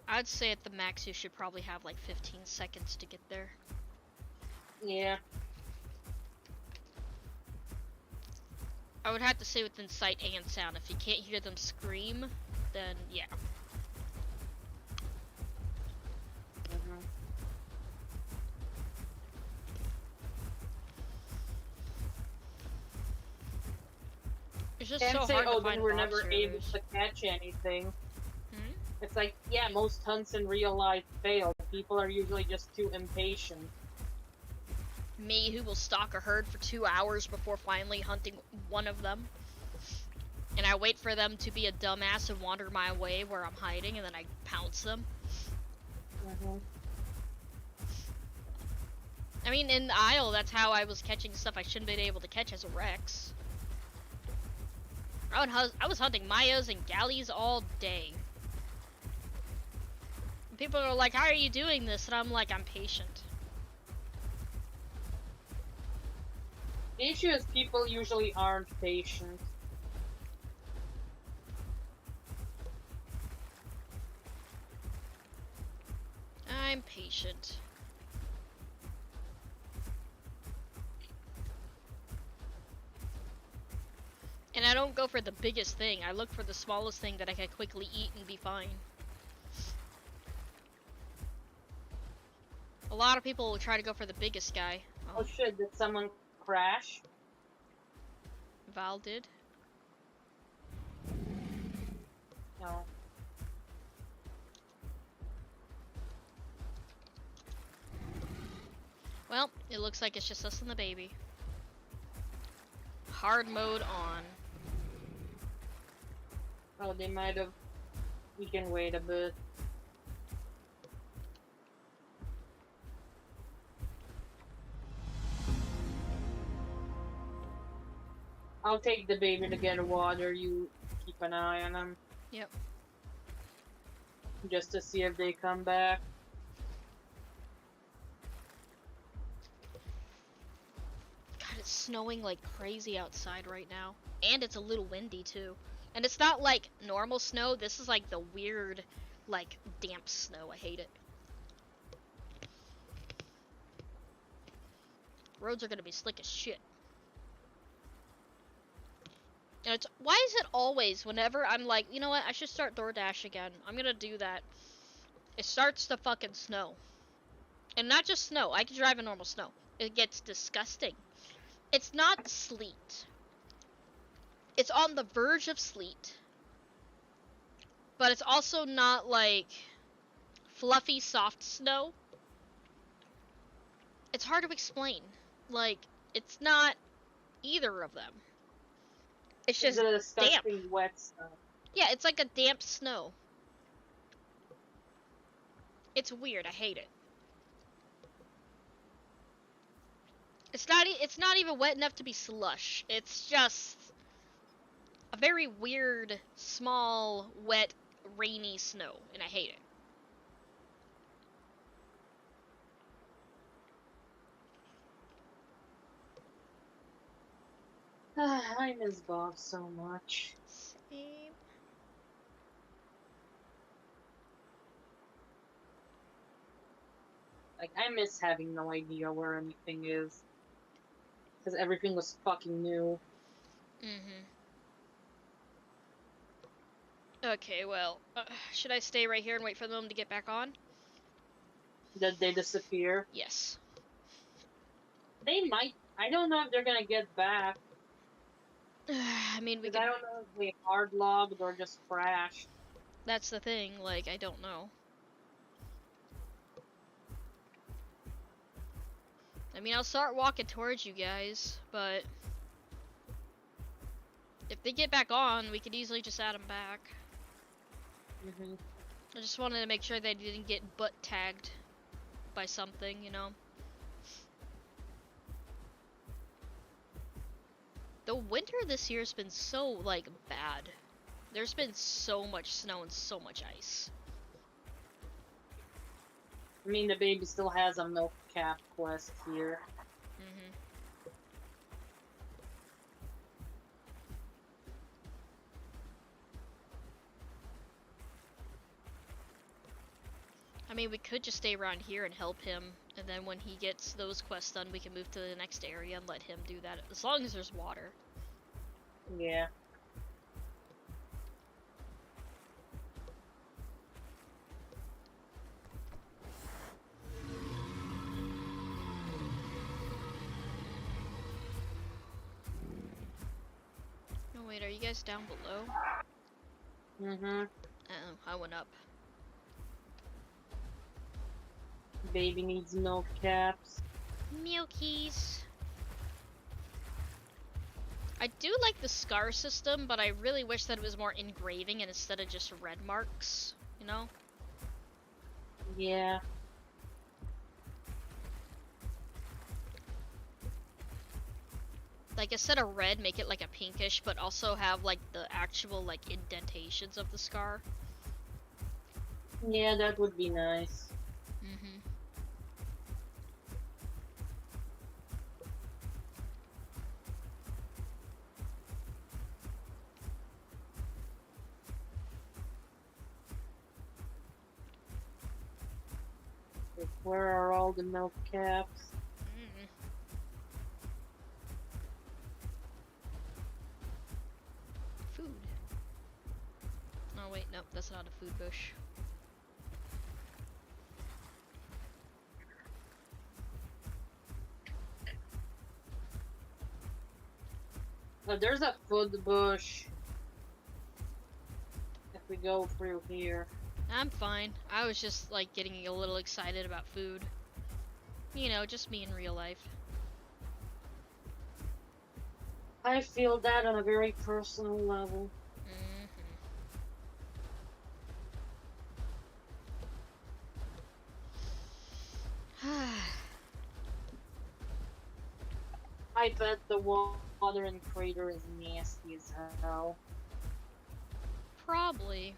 I'd say at the max you should probably have like 15 seconds to get there. Yeah. I would have to say within sight and sound. If you can't hear them scream, then yeah. Mhm. It's just Can't so say, hard oh, to find then we're never able observers. to catch anything. Hmm? It's like, yeah, most hunts in real life fail. People are usually just too impatient. Me, who will stalk a herd for 2 hours before finally hunting one of them. And I wait for them to be a dumbass and wander my way where I'm hiding, and then I pounce them. Mhm. I mean, in the Isle, that's how I was catching stuff I shouldn't have been able to catch as a Rex. I was hunting Mayas and Galleys all day. And people are like, how are you doing this? And I'm like, I'm patient. The issue is people usually aren't patient. I'm patient. And I don't go for the biggest thing. I look for the smallest thing that I can quickly eat and be fine. A lot of people will try to go for the biggest guy. Oh shit, did someone crash? Val did. No. Well, it looks like it's just us and the baby. Hard mode on. Oh, they might have... We can wait a bit. I'll take the baby to get water, you keep an eye on them. Yep. Just to see if they come back. God, it's snowing like crazy outside right now. And it's a little windy too. And it's not like normal snow, this is like the weird, like, damp snow. I hate it. Roads are gonna be slick as shit. And it's, why is it always, whenever I'm like, you know what, I should start DoorDash again. I'm gonna do that. It starts to fucking snow. And not just snow, I can drive in normal snow. It gets disgusting. It's not sleet. It's on the verge of sleet. But it's also not like fluffy, soft snow. It's hard to explain. Like, it's not either of them. It's It's just a disgusting wet stuff. yeah, it's like a damp snow. It's weird. I hate it. It's not even wet enough to be slush. It's just a very weird, small, wet, rainy snow, and I hate it. I miss Bob so much. Same. Like, I miss having no idea where anything is. Because everything was fucking new. Mm-hmm. Okay, well, should I stay right here and wait for them to get back on? Did they disappear? Yes. They might. I don't know if they're gonna get back. I mean, we Because I could. don't know if they hard logged or just crashed. That's the thing. Like, I don't know. I mean, I'll start walking towards you guys, but if they get back on, we could easily just add them back. Mhm. I just wanted to make sure they didn't get butt tagged by something, you know? The winter this year has been so, like, bad. There's been so much snow and so much ice. I mean, the baby still has a milk cap quest here. Mm-hmm. I mean, we could just stay around here and help him, and then when he gets those quests done, we can move to the next area and let him do that, as long as there's water. Yeah. Oh wait, are you guys down below? Mhm. Oh, I went up. Baby needs milk caps. Milkies. I do like the scar system, but I really wish that it was more engraving and instead of just red marks, you know? Yeah. Like instead of red, make it like a pinkish, but also have like the actual like indentations of the scar. Yeah, that would be nice. Mm-hmm. Like, where are all the milk caps? Mm. Food. Oh wait, nope, that's not a food bush. Oh, there's a food bush. If we go through here. I'm fine. I was just like getting a little excited about food. You know, just me in real life. I feel that on a very personal level. Mm-hmm. I bet the water in Crater is nasty as hell. Probably.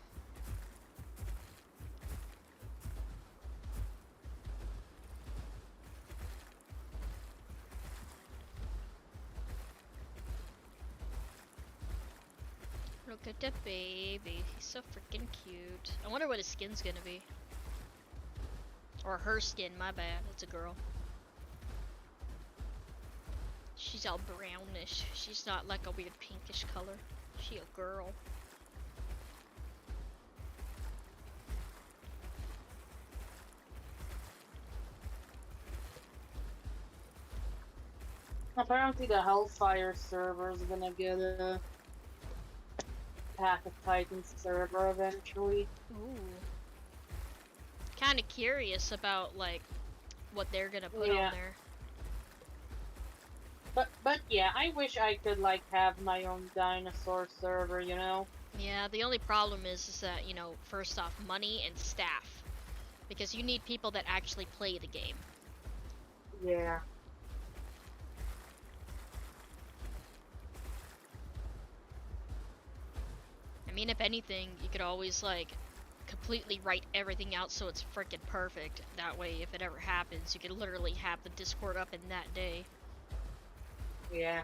Look at the baby. He's so freaking cute. I wonder what his skin's gonna be. Or her skin, my bad. It's a girl. She's all brownish. She's not like a weird pinkish color. She a girl. Apparently the Hellfire server is gonna get a Path of Titans server eventually. Ooh. Kind of curious about like what they're gonna put Yeah. on there. But yeah, I wish I could like have my own dinosaur server, you know? Yeah, the only problem is that, you know, first off, money and staff. Because you need people that actually play the game. Yeah. I mean, if anything, you could always, like, completely write everything out so it's freaking perfect. That way, if it ever happens, you could literally have the Discord up in that day. Yeah.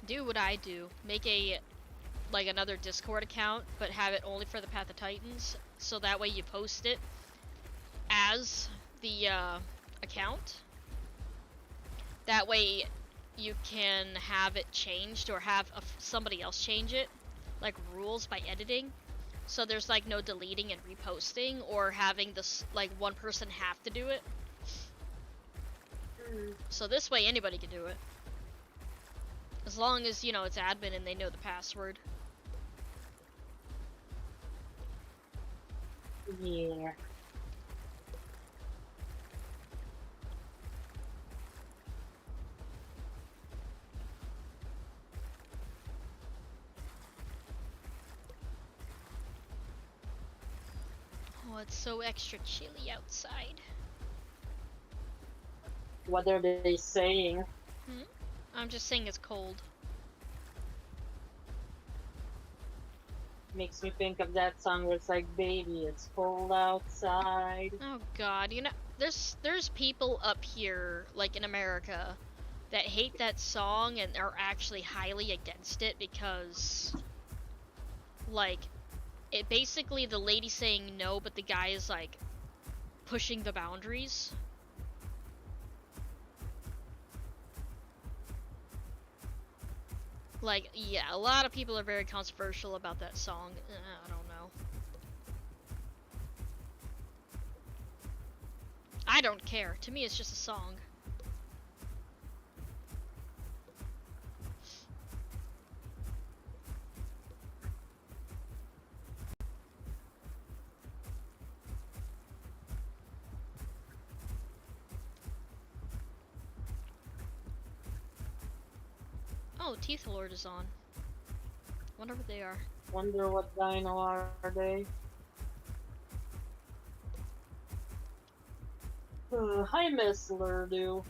Do what I do. Make a, like, another Discord account, but have it only for the Path of Titans. So that way you post it as the, account. That way you can have it changed or have somebody else change it, like rules by editing. So there's like no deleting and reposting or having this like one person have to do it. So this way anybody can do it. As long as, you know, it's admin and they know the password. Yeah. Oh, it's so extra chilly outside. What are they saying? I'm just saying it's cold. Makes me think of that song where it's like, baby, it's cold outside. Oh god, you know, there's people up here, like in America, that hate that song and are actually highly against it because, like, it basically the lady saying no, but the guy is like pushing the boundaries. Like, yeah, a lot of people are very controversial about that song. I don't know. I don't care. To me, it's just a song. Oh, Teeth Lord is on. Wonder what they are. Wonder what dino are they? Hi, Miss Lurdu.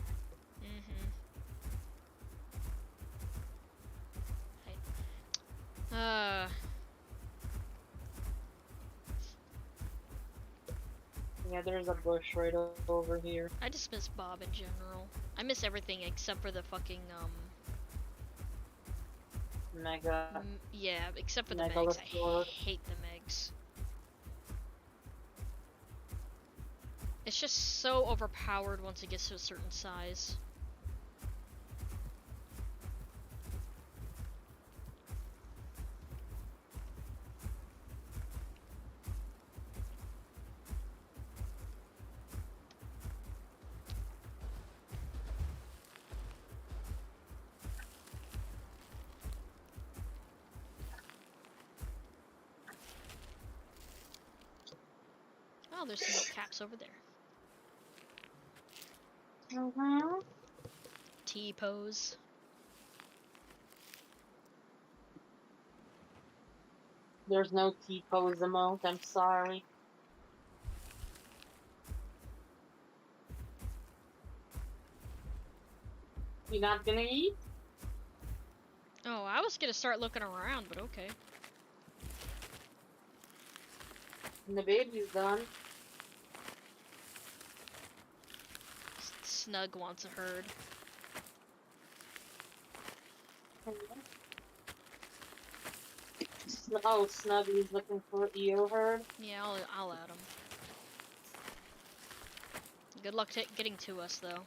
Uh, Yeah, there's a bush right over here. I just miss Bob in general. I miss everything except for the fucking, Mega. yeah, except for the Megalosaurus. Megs. I hate the Megs. It's just so overpowered once it gets to a certain size. Oh, there's some more caps over there. T-pose. There's no T-pose emote, I'm sorry. You not gonna eat? Oh, I was gonna start looking around, but okay. And the baby's done. Snug wants a herd. Oh, Snuggy's looking for eel herd. Yeah, I'll add him. Good luck getting to us, though.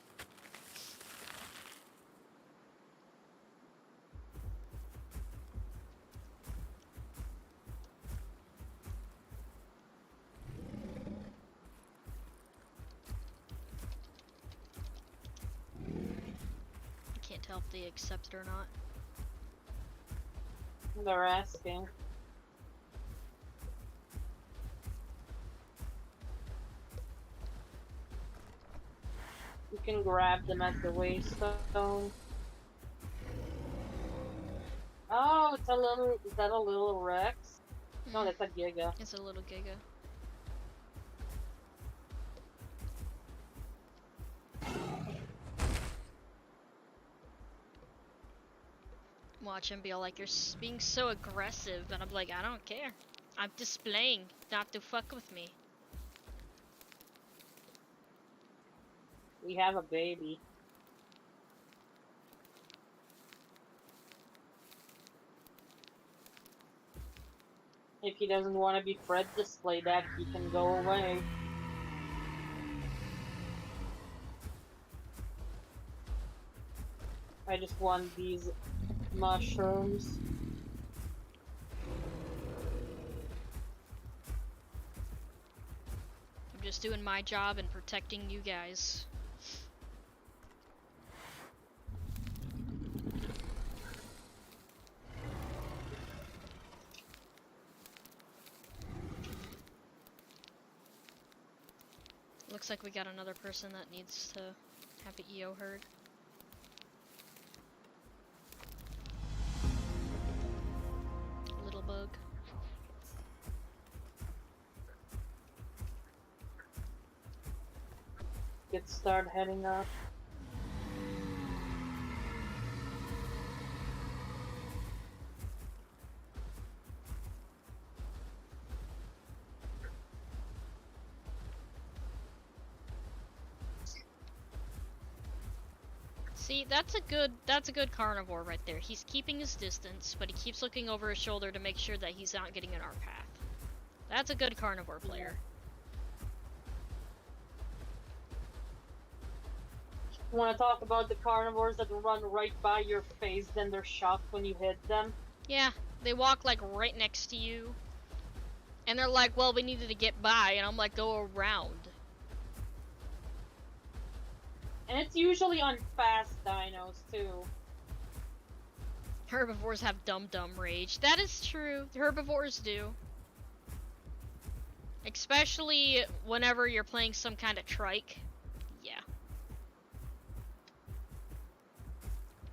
I can't tell if they accept it or not. They're asking. You can grab them at the waystone. Oh, it's a little. Is that a little Rex? No, that's a Giga. It's a little Giga. Watch him be all like, you're being so aggressive, and I'm like, I don't care. I'm displaying not to fuck with me. We have a baby. If he doesn't want to be Fred display that, he can go away. I just want these mushrooms. I'm just doing my job and protecting you guys. Looks like we got another person that needs to have an EO herd. Little bug. Get start heading up. See, that's a good carnivore right there. He's keeping his distance, but he keeps looking over his shoulder to make sure that he's not getting in our path. That's a good carnivore player. Want to talk about the carnivores that run right by your face, then they're shocked when you hit them? Yeah, they walk like right next to you. And they're like, well, we needed to get by, and I'm like, go around. And it's usually on fast dinos, too. Herbivores have dumb rage. That is true. Herbivores do. Especially whenever you're playing some kind of trike. Yeah.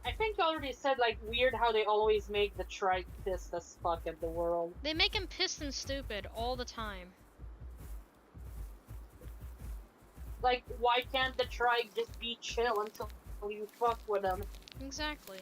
I think I already said, like, weird how they always make the trike pissed as fuck at the world. They make him pissed and stupid all the time. Like, why can't the trike just be chill until you fuck with them? Exactly.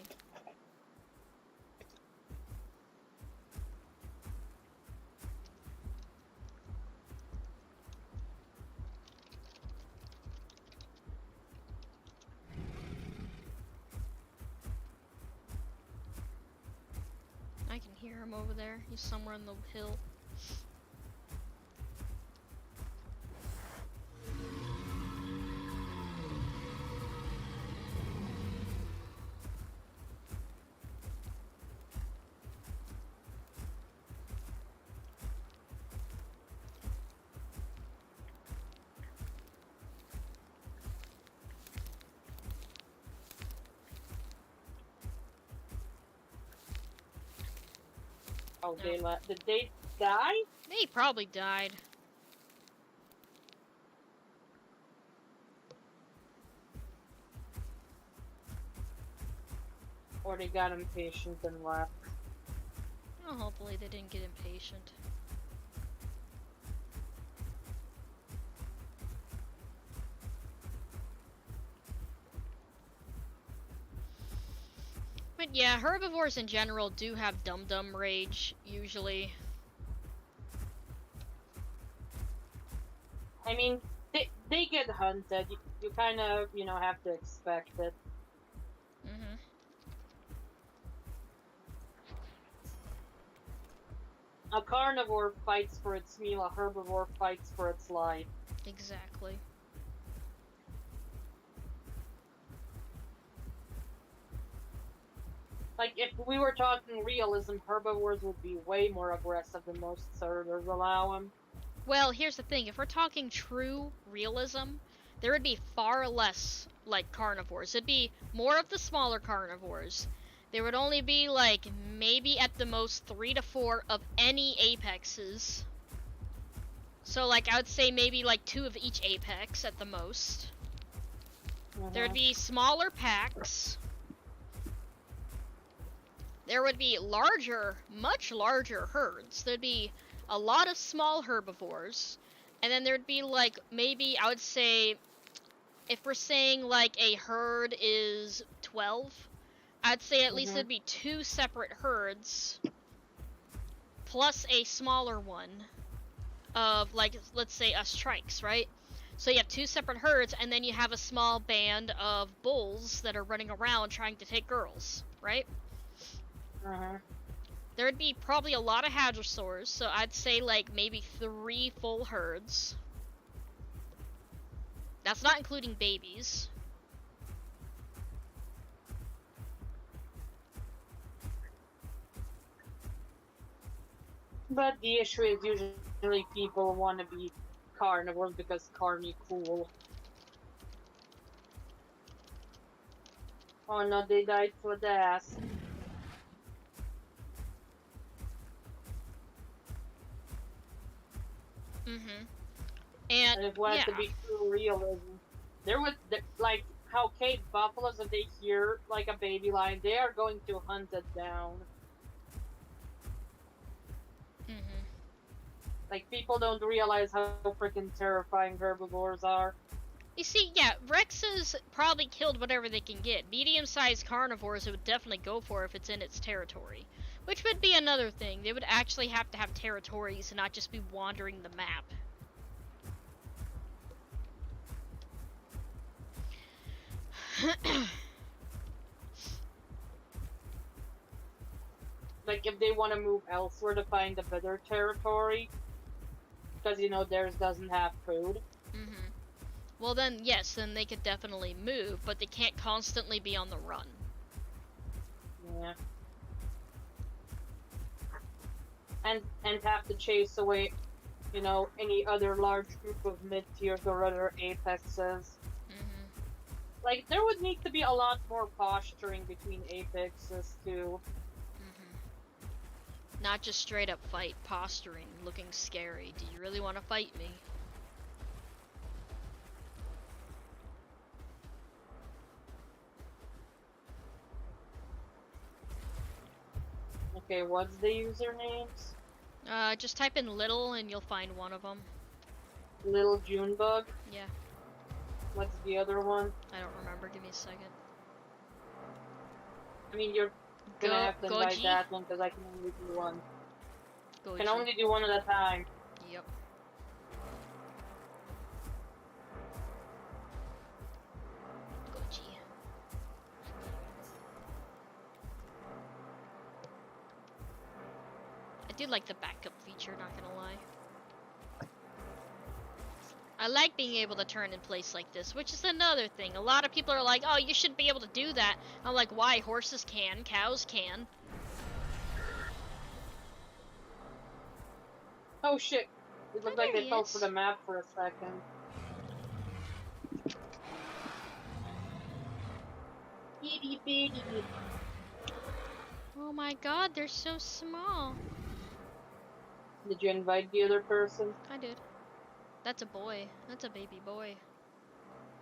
I can hear him over there. He's somewhere in the hill. Oh, did they die? He probably died. Or they got impatient and left? Well, hopefully they didn't get impatient. But yeah, herbivores in general do have dumb rage, usually. I mean, they get hunted. You kind of, you know, have to expect it. Mm-hmm. A carnivore fights for its meal, a herbivore fights for its life. Exactly. Like, if we were talking realism, herbivores would be way more aggressive than most servers allow them. Well, here's the thing. If we're talking true realism, there would be far less, like, carnivores. It'd be more of the smaller carnivores. There would only be, like, maybe at the most 3 to 4 of any apexes. So, like, I would say maybe, like, 2 of each apex at the most. There would be smaller packs. There would be larger, much larger herds. There'd be a lot of small herbivores. And then there'd be, like, maybe, I would say, if we're saying, like, a herd is 12, I'd say at least there'd be 2 separate herds, plus a smaller one of, like, let's say us trikes, right? So you have 2 separate herds, and then you have a small band of bulls that are running around trying to take girls, right? There'd be probably a lot of hadrosaurs, so I'd say like maybe 3 full herds. That's not including babies. But the issue is usually people want to be carnivores because carny cool. Oh no, they died for the ass. And if we had yeah. to be true realism, there was like how cave buffaloes, if they hear like a baby lion, they are going to hunt it down. Mhm. Like people don't realize how freaking terrifying herbivores are. You see, yeah, Rexes probably killed whatever they can get. Medium-sized carnivores it would definitely go for if it's in its territory. Which would be another thing. They would actually have to have territories and not just be wandering the map. Like if they want to move elsewhere to find a better territory, because you know theirs doesn't have food. Mhm. Well then, yes, then they could definitely move, but they can't constantly be on the run. Yeah. And have to chase away, you know, any other large group of mid-tiers or other apexes. Mhm. Like there would need to be a lot more posturing between apexes too. Mhm. Not just straight up fight, posturing, looking scary. Do you really want to fight me? Okay, what's the usernames? Just type in little and you'll find one of them. Little Junebug. Yeah, What's the other one? I don't remember. Give me a second. I mean, you're gonna have to invite Goji? that one because I can only do one. Goji. Can only do one at a time. Yep. Goji. I do like the backup feature, not gonna lie. I like being able to turn in place like this, which is another thing. A lot of people are like, oh, you should be able to do that. I'm like, why? Horses can, cows can. Oh shit! It looked like there they he fell is. for the map for a second. Itty bitty. Oh my god, they're so small. Did you invite the other person? I did. That's a boy. That's a baby boy.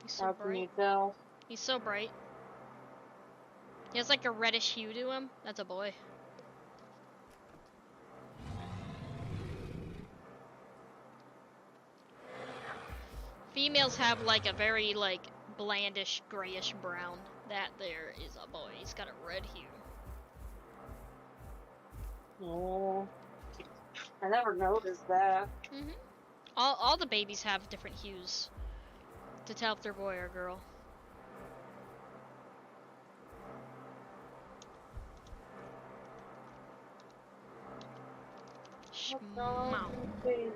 He's so How can you bright. tell? He's so bright. He has like a reddish hue to him. That's a boy. Females have like a very like blandish grayish brown. That there is a boy. He's got a red hue. Oh, I never noticed that. Mhm. All the babies have different hues to tell if they're boy or girl. Schmow. Baby.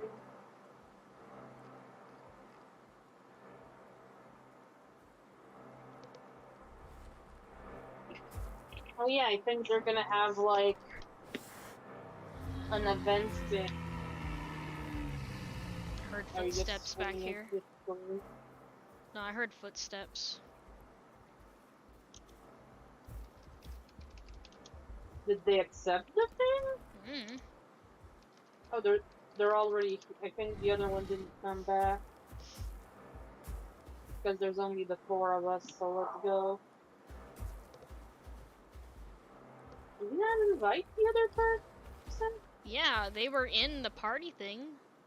Oh yeah, I think they're gonna have like an event thing. Heard Are you just footsteps back swinging here. this way? No, I heard footsteps. Did they accept the thing? Mm. Oh, they're already. I think the other one didn't come back because there's only the 4 of us. So let's go. Did we not invite the other person? Yeah, they were in the party thing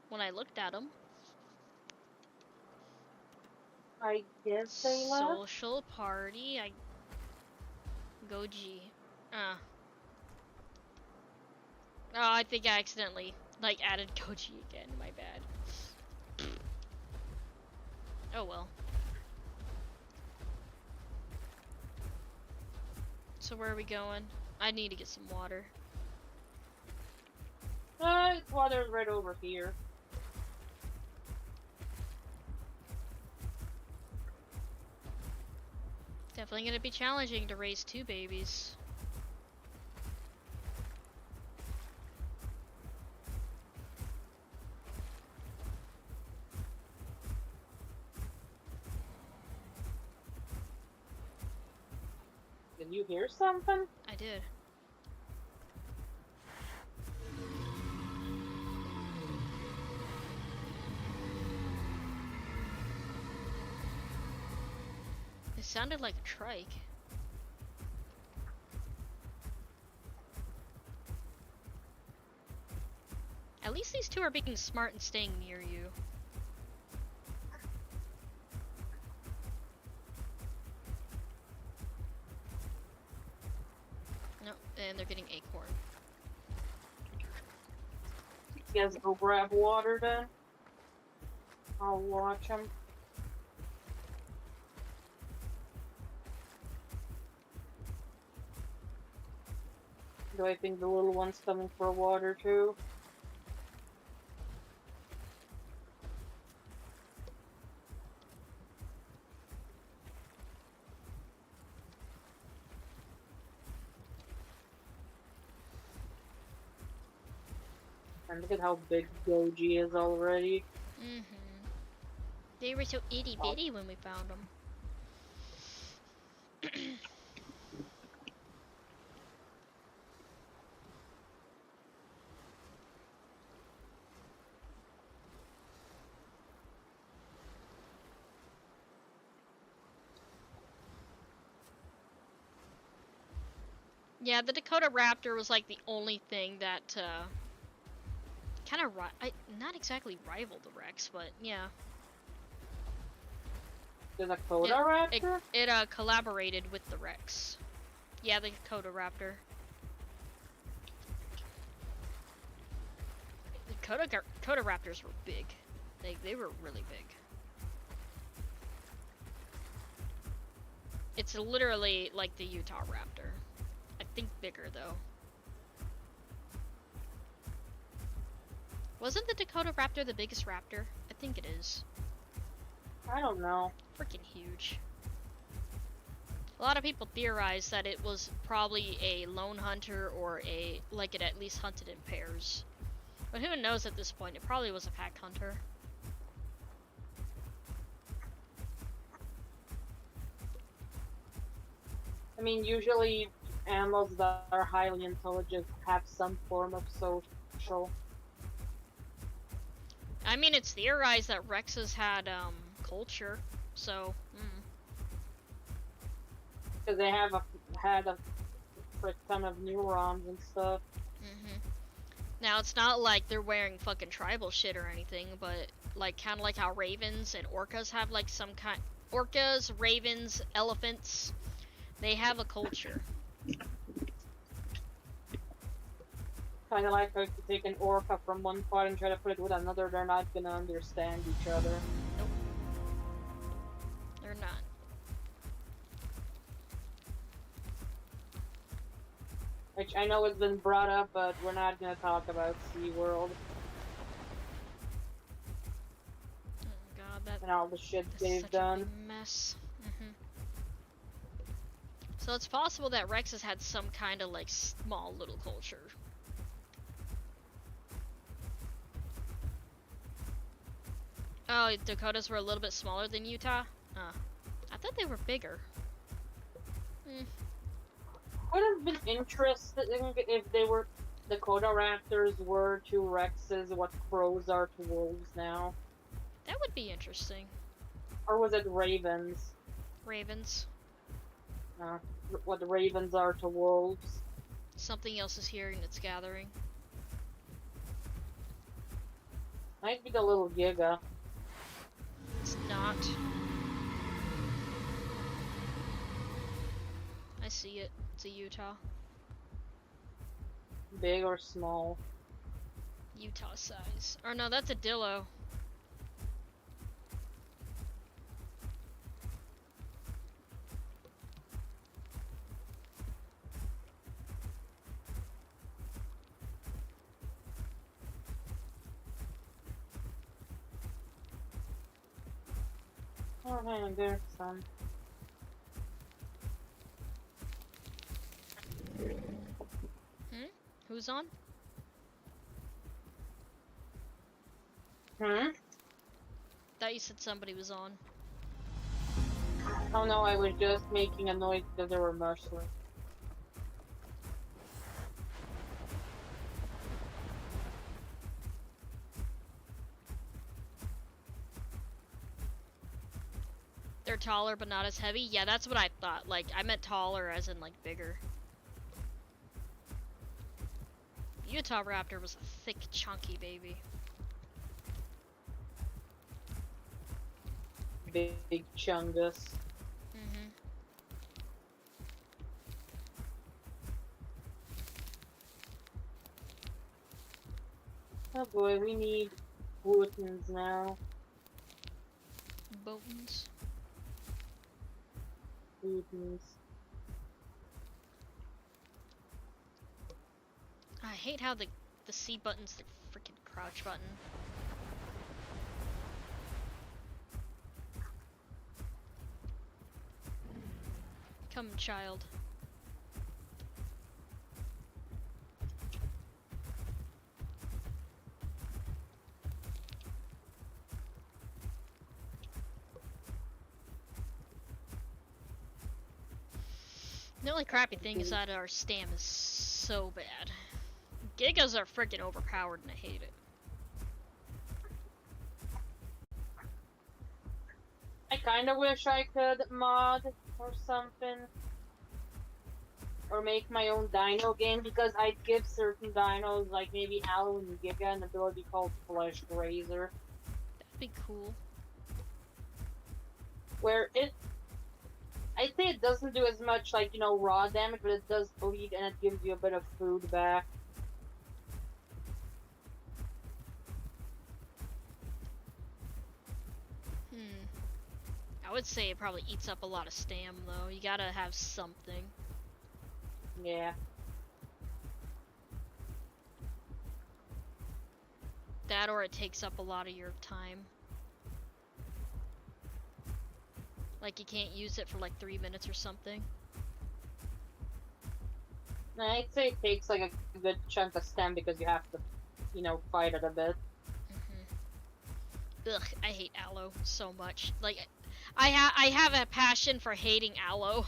when I looked at them. I guess they left. Social party. Goji. Oh, I think I accidentally like added Goji again. My bad. Oh well. So where are we going? I need to get some water. Water's right over here. Definitely gonna be challenging to raise 2 babies. Did you hear something? I did. sounded like a trike. At least these two are being smart and staying near you. No, and they're getting acorn. You guys go grab water then. I'll watch them. Do I think the little one's coming for water too? And look at how big Goji is already. Mm-hmm. They were so itty bitty when we found them. Yeah, the Dakota Raptor was like the only thing that kind of not exactly rivaled the Rex, but yeah. The Dakota Raptor? It collaborated with the Rex. Yeah, the Dakota Raptor. The Dakota Raptors were big. They were really big. It's literally like the Utah Raptor. I think bigger though. Wasn't the Dakota Raptor the biggest raptor? I think it is. I don't know. Freaking huge. A lot of people theorize that it was probably a lone hunter or like it at least hunted in pairs. But who knows at this point? It probably was a pack hunter. I mean, usually animals that are highly intelligent have some form of social. I mean, it's theorized that Rexes had culture, so. Because they have had a frick ton of neurons and stuff. Now it's not like they're wearing fucking tribal shit or anything, but like kind of like how ravens and orcas have like some kind. Orcas, ravens, elephants, they have a culture. Kind of like if you take an orca from one part and try to put it with another, they're not gonna understand each other. Nope. They're not. Which I know it's been brought up, but we're not gonna talk about SeaWorld Oh god, that and all the shit is they've such done. a big mess. So it's possible that Rexes had some kind of like small little culture. Oh, Dakotas were a little bit smaller than Utah? I thought they were bigger. Would have been interesting if they were Dakota Raptors were to Rexes what crows are to wolves now. That would be interesting. Or was it ravens? Ravens. What the ravens are to wolves. Something else is here and it's gathering. Might be the little Giga. It's not. I see it. It's a Utah. Big or small. Utah size. Or no, that's a Dillo. Oh man, there's some. Who's on? Thought you said somebody was on. Oh no, I was just making a noise because there were mushrooms. They're taller but not as heavy? Yeah, that's what I thought. Like, I meant taller as in, like, bigger. Utah Raptor was a thick, chunky baby. Big chungus. Mm-hmm. Oh boy, we need Wootens now. Bones. Wootens. I hate how the C button's the freaking crouch button. Come, child. The only crappy thing is that our stam is so bad. Gigas are freaking overpowered and I hate it. I kinda wish I could mod or something. Or make my own dino game because I'd give certain dinos, like maybe Aloe and Giga, an ability called Flesh Grazer. That'd be cool. Where I'd say it doesn't do as much, like, you know, raw damage, but it does bleed and it gives you a bit of food back. I would say it probably eats up a lot of stam though. You gotta have something. Yeah. That or it takes up a lot of your time. Like you can't use it for like 3 minutes or something. I'd say it takes like a good chunk of stem because you have to, you know, fight it a bit. Ugh, I hate Aloe so much. Like, I have a passion for hating Aloe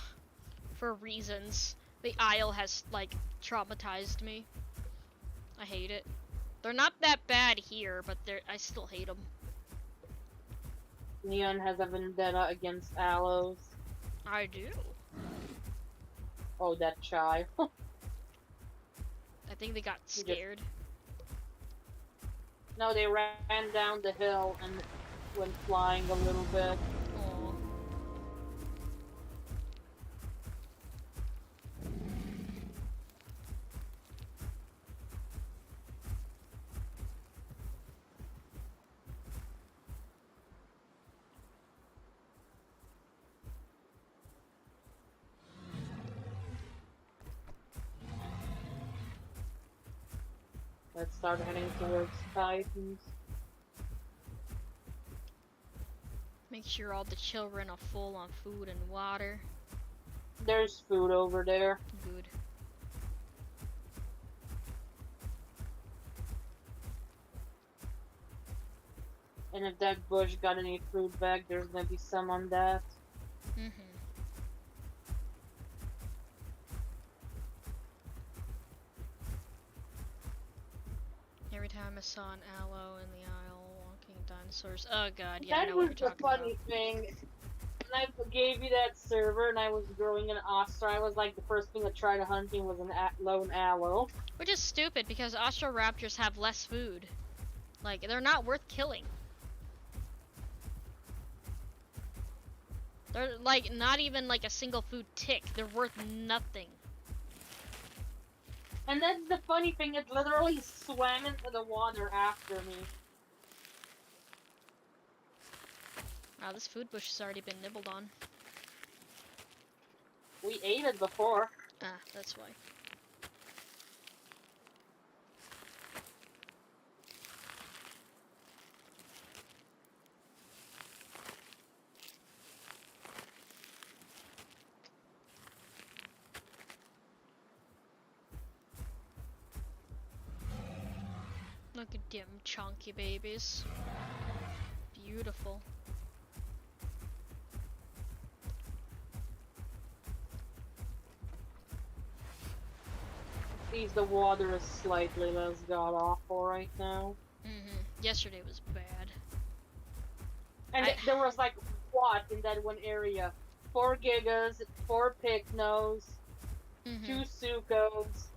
for reasons. The Isle has, like, traumatized me. I hate it. They're not that bad here, but I still hate them. Neon has a vendetta against Aloes. I do. Oh, that child. I think they got scared. No, they ran down the hill and went flying a little bit. Aw. Let's start heading towards Titans. Make sure all the children are full on food and water. There's food over there. Good. And if that bush got any fruit back, there's gonna be some on that. Every time I saw an Aloe in the aisle walking dinosaurs. Oh god, yeah, I That know what was you're the talking funny about. thing. When I gave you that server and I was growing an Ostra, I was like, the first thing to try to hunting was an lone Aloe. Which is stupid because Ostroraptors have less food. Like, they're not worth killing. They're like not even like a single food tick. They're worth nothing. And that's the funny thing, it literally swam into the water after me. Wow, this food bush has already been nibbled on. We ate it before. Ah, that's why. Look at them chunky babies. Beautiful. Please, the water is slightly less god awful right now. Yesterday was bad. And I- there was like SWAT in that one area. 4 Gigas, 4 Picnos, Mhm. 2 Sukos,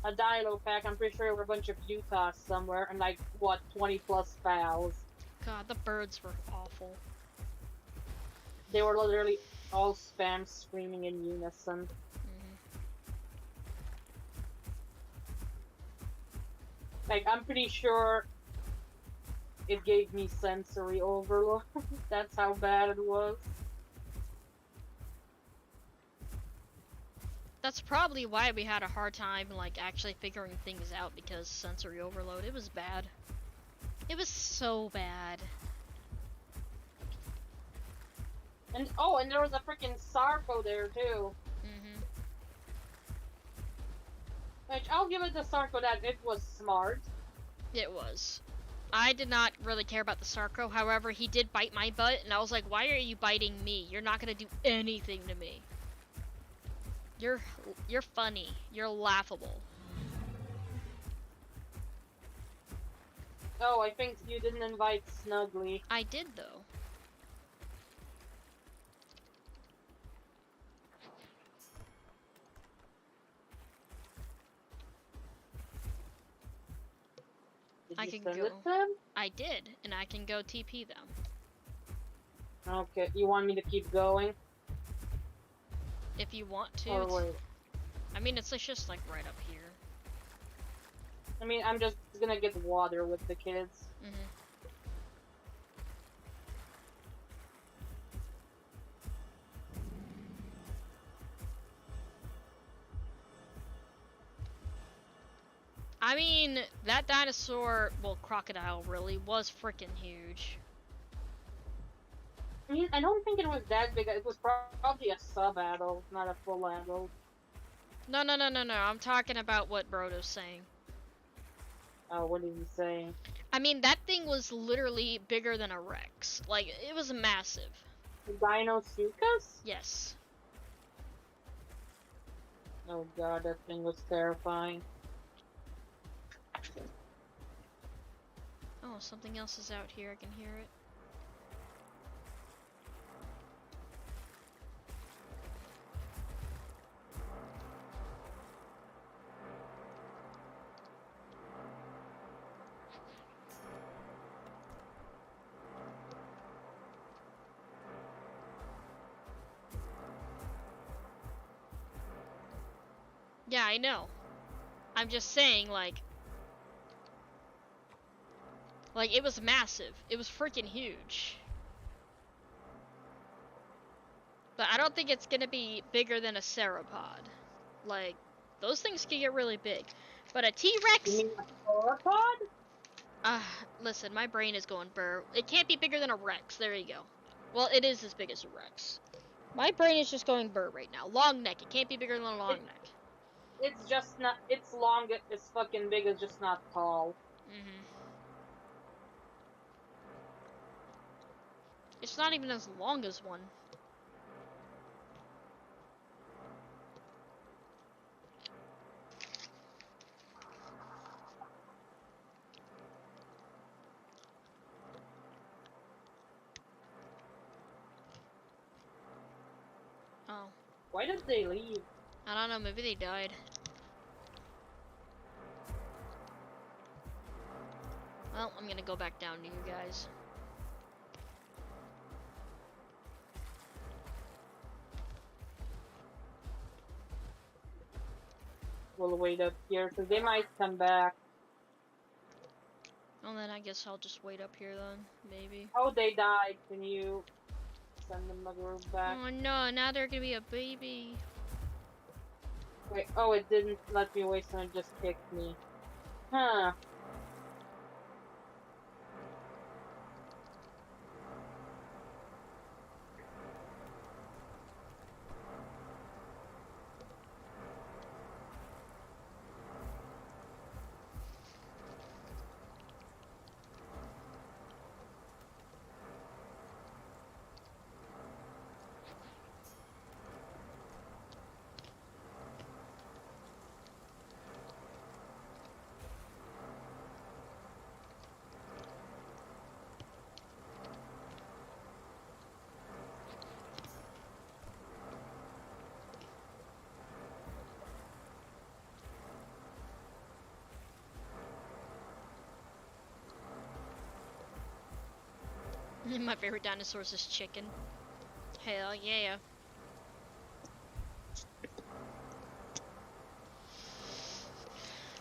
a Dilo pack. I'm pretty sure there were a bunch of Utahs somewhere, and like, what, 20 plus fouls. God, the birds were awful. They were literally all spam screaming in unison. Mhm. Like, I'm pretty sure it gave me sensory overload. That's how bad it was. That's probably why we had a hard time, like, actually figuring things out, because sensory overload. It was bad. It was so bad. And oh, and there was a freaking Sarco there too. Mhm. Which I'll give it to Sarco that it was smart. It was. I did not really care about the Sarco. However, he did bite my butt, and I was like, why are you biting me? You're not gonna do anything to me. You're funny. You're laughable. Oh, I think you didn't invite Snuggly. I did, though. Did I you can send go. it to him? I did, and I can go TP them. Okay, you want me to keep going? If you want to. Or wait? I mean, it's just like right up here. I mean, I'm just gonna get water with the kids. Mhm. I mean, that dinosaur, well, crocodile really, was freaking huge. I mean, I don't think it was that big. It was probably a sub-adult, not a full adult. No, no, no, no, no. I'm talking about what Brodo's saying. Oh, what is he saying? I mean, that thing was literally bigger than a Rex. Like, it was massive. The Dinosuchus? Yes. Oh god, that thing was terrifying. Oh, something else is out here. I can hear it. Yeah, I know. I'm just saying, like, it was massive. It was freaking huge. But I don't think it's gonna be bigger than a Ceropod. Like, those things can get really big. But a You T-Rex? mean a sauropod? Listen, my brain is going burr. It can't be bigger than a Rex. There you go. Well, it is as big as a Rex. My brain is just going burr right now. Long neck. It can't be bigger than a long neck. It's just not. It's long. It's fucking big. It's just not tall. Mhm. It's not even as long as one. Oh. Why did they leave? I don't know, maybe they died. Well, I'm gonna go back down to you guys. We'll wait up here because they might come back. Well, then I guess I'll just wait up here then, maybe. Oh, they died. Can you send them the group back? Oh no, now they're gonna be a baby. Wait. Oh, it didn't let me wait, so it just kicked me. Huh. My favorite dinosaurs is chicken. Hell yeah.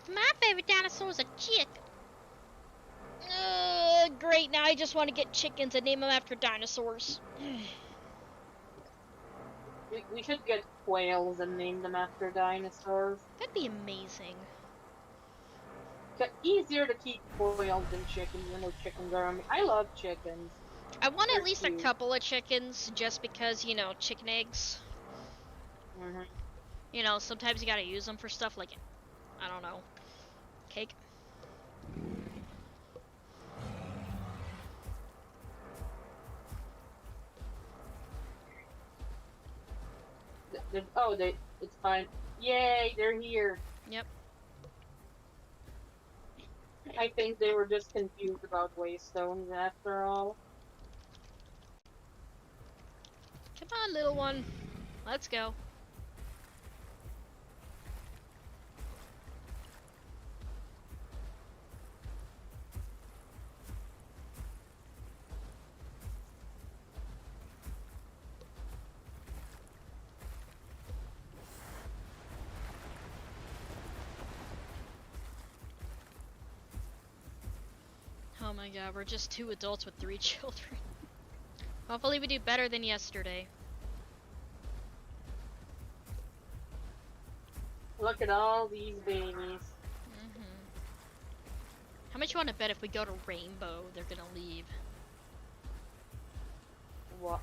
My favorite dinosaur is a chick. Great, now I just want to get chickens and name them after dinosaurs. We should get quails and name them after dinosaurs. That'd be amazing. It's easier to keep quails than chickens. You know, chickens are. I love chickens. I want They're at least cute. a couple of chickens just because, you know, chicken eggs. Hmm. You know, sometimes you gotta use them for stuff like, I don't know, cake. It's fine. Yay, they're here. Yep. I think they were just confused about waystones after all. Come on, little one. Let's go. Oh my god, we're just 2 adults with 3 children. Hopefully we do better than yesterday. Look at all these babies. How much you want to bet if we go to Rainbow, they're gonna leave? What?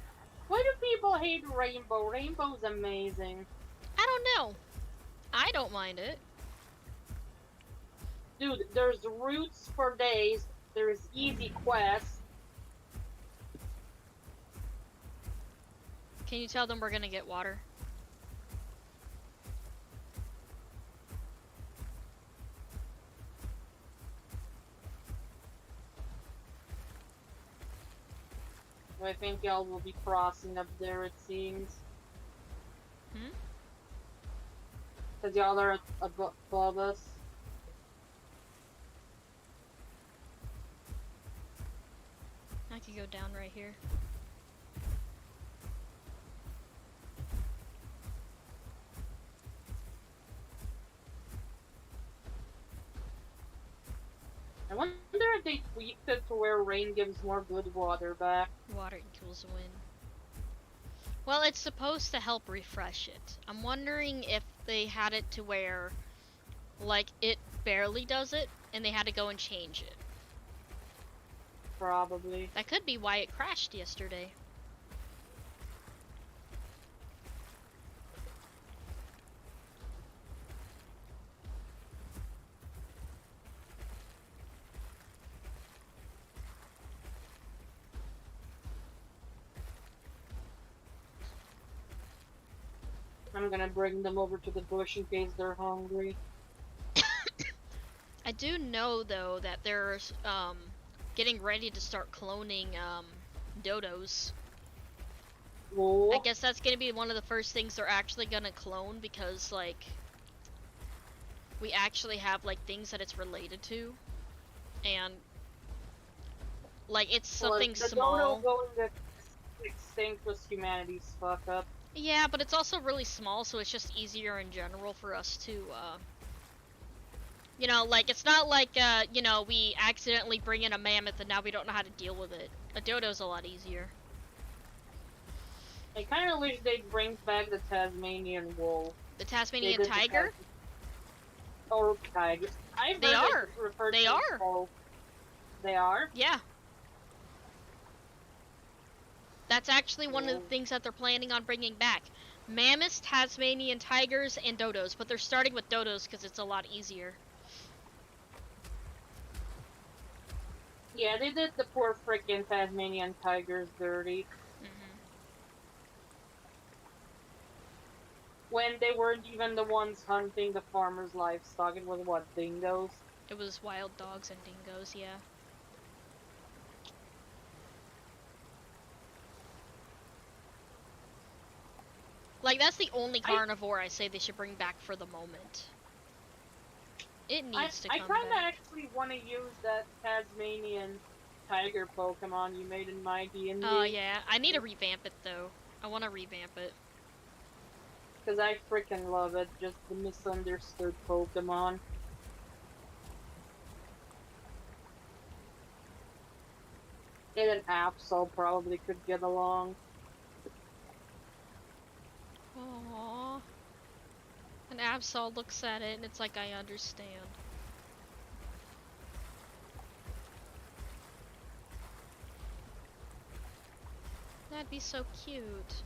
Why do people hate Rainbow? Rainbow's amazing. I don't know. I don't mind it. Dude, there's routes for days. There's easy quests. Can you tell them we're gonna get water? I think y'all will be crossing up there, it seems. Hmm? Because y'all are above us. I could go down right here. I wonder if they tweaked it to where rain gives more good water back. Water equals wind. Well, it's supposed to help refresh it. I'm wondering if they had it to where, like, it barely does it, and they had to go and change it. Probably. That could be why it crashed yesterday. I'm gonna bring them over to the bush in case they're hungry. I do know, though, that there's, getting ready to start cloning, dodos. Oh, I guess that's gonna be one of the first things they're actually gonna clone because, like, we actually have, like, things that it's related to. And, like, it's something the small. dodo going extinct was humanity's fuck up. Yeah, but it's also really small, so it's just easier in general for us to, you know, like, it's not like, you know, we accidentally bring in a mammoth and now we don't know how to deal with it. A dodo's a lot easier. I kind of wish they'd bring back the Tasmanian wolf. The They Tasmanian did the tiger? Or tiger. They are. They are. They are? Yeah. That's actually one of the Cool. things that they're planning on bringing back. Mammoths, Tasmanian tigers, and dodos, but they're starting with dodos because it's a lot easier. Yeah, they did the poor frickin' Tasmanian tigers dirty. When they weren't even the ones hunting the farmers' livestock, it was what, dingoes? It was wild dogs and dingoes, yeah. Like, that's the only carnivore I say they should bring back for the moment. It needs to I come kinda back. actually want to use that Tasmanian tiger Pokemon you made in my D&D. Oh yeah, I need to revamp it though. I want to revamp it. Because I freaking love it. Just the misunderstood Pokemon. It and Absol probably could get along. Aww. And Absol looks at it and it's like, I understand. That'd be so cute.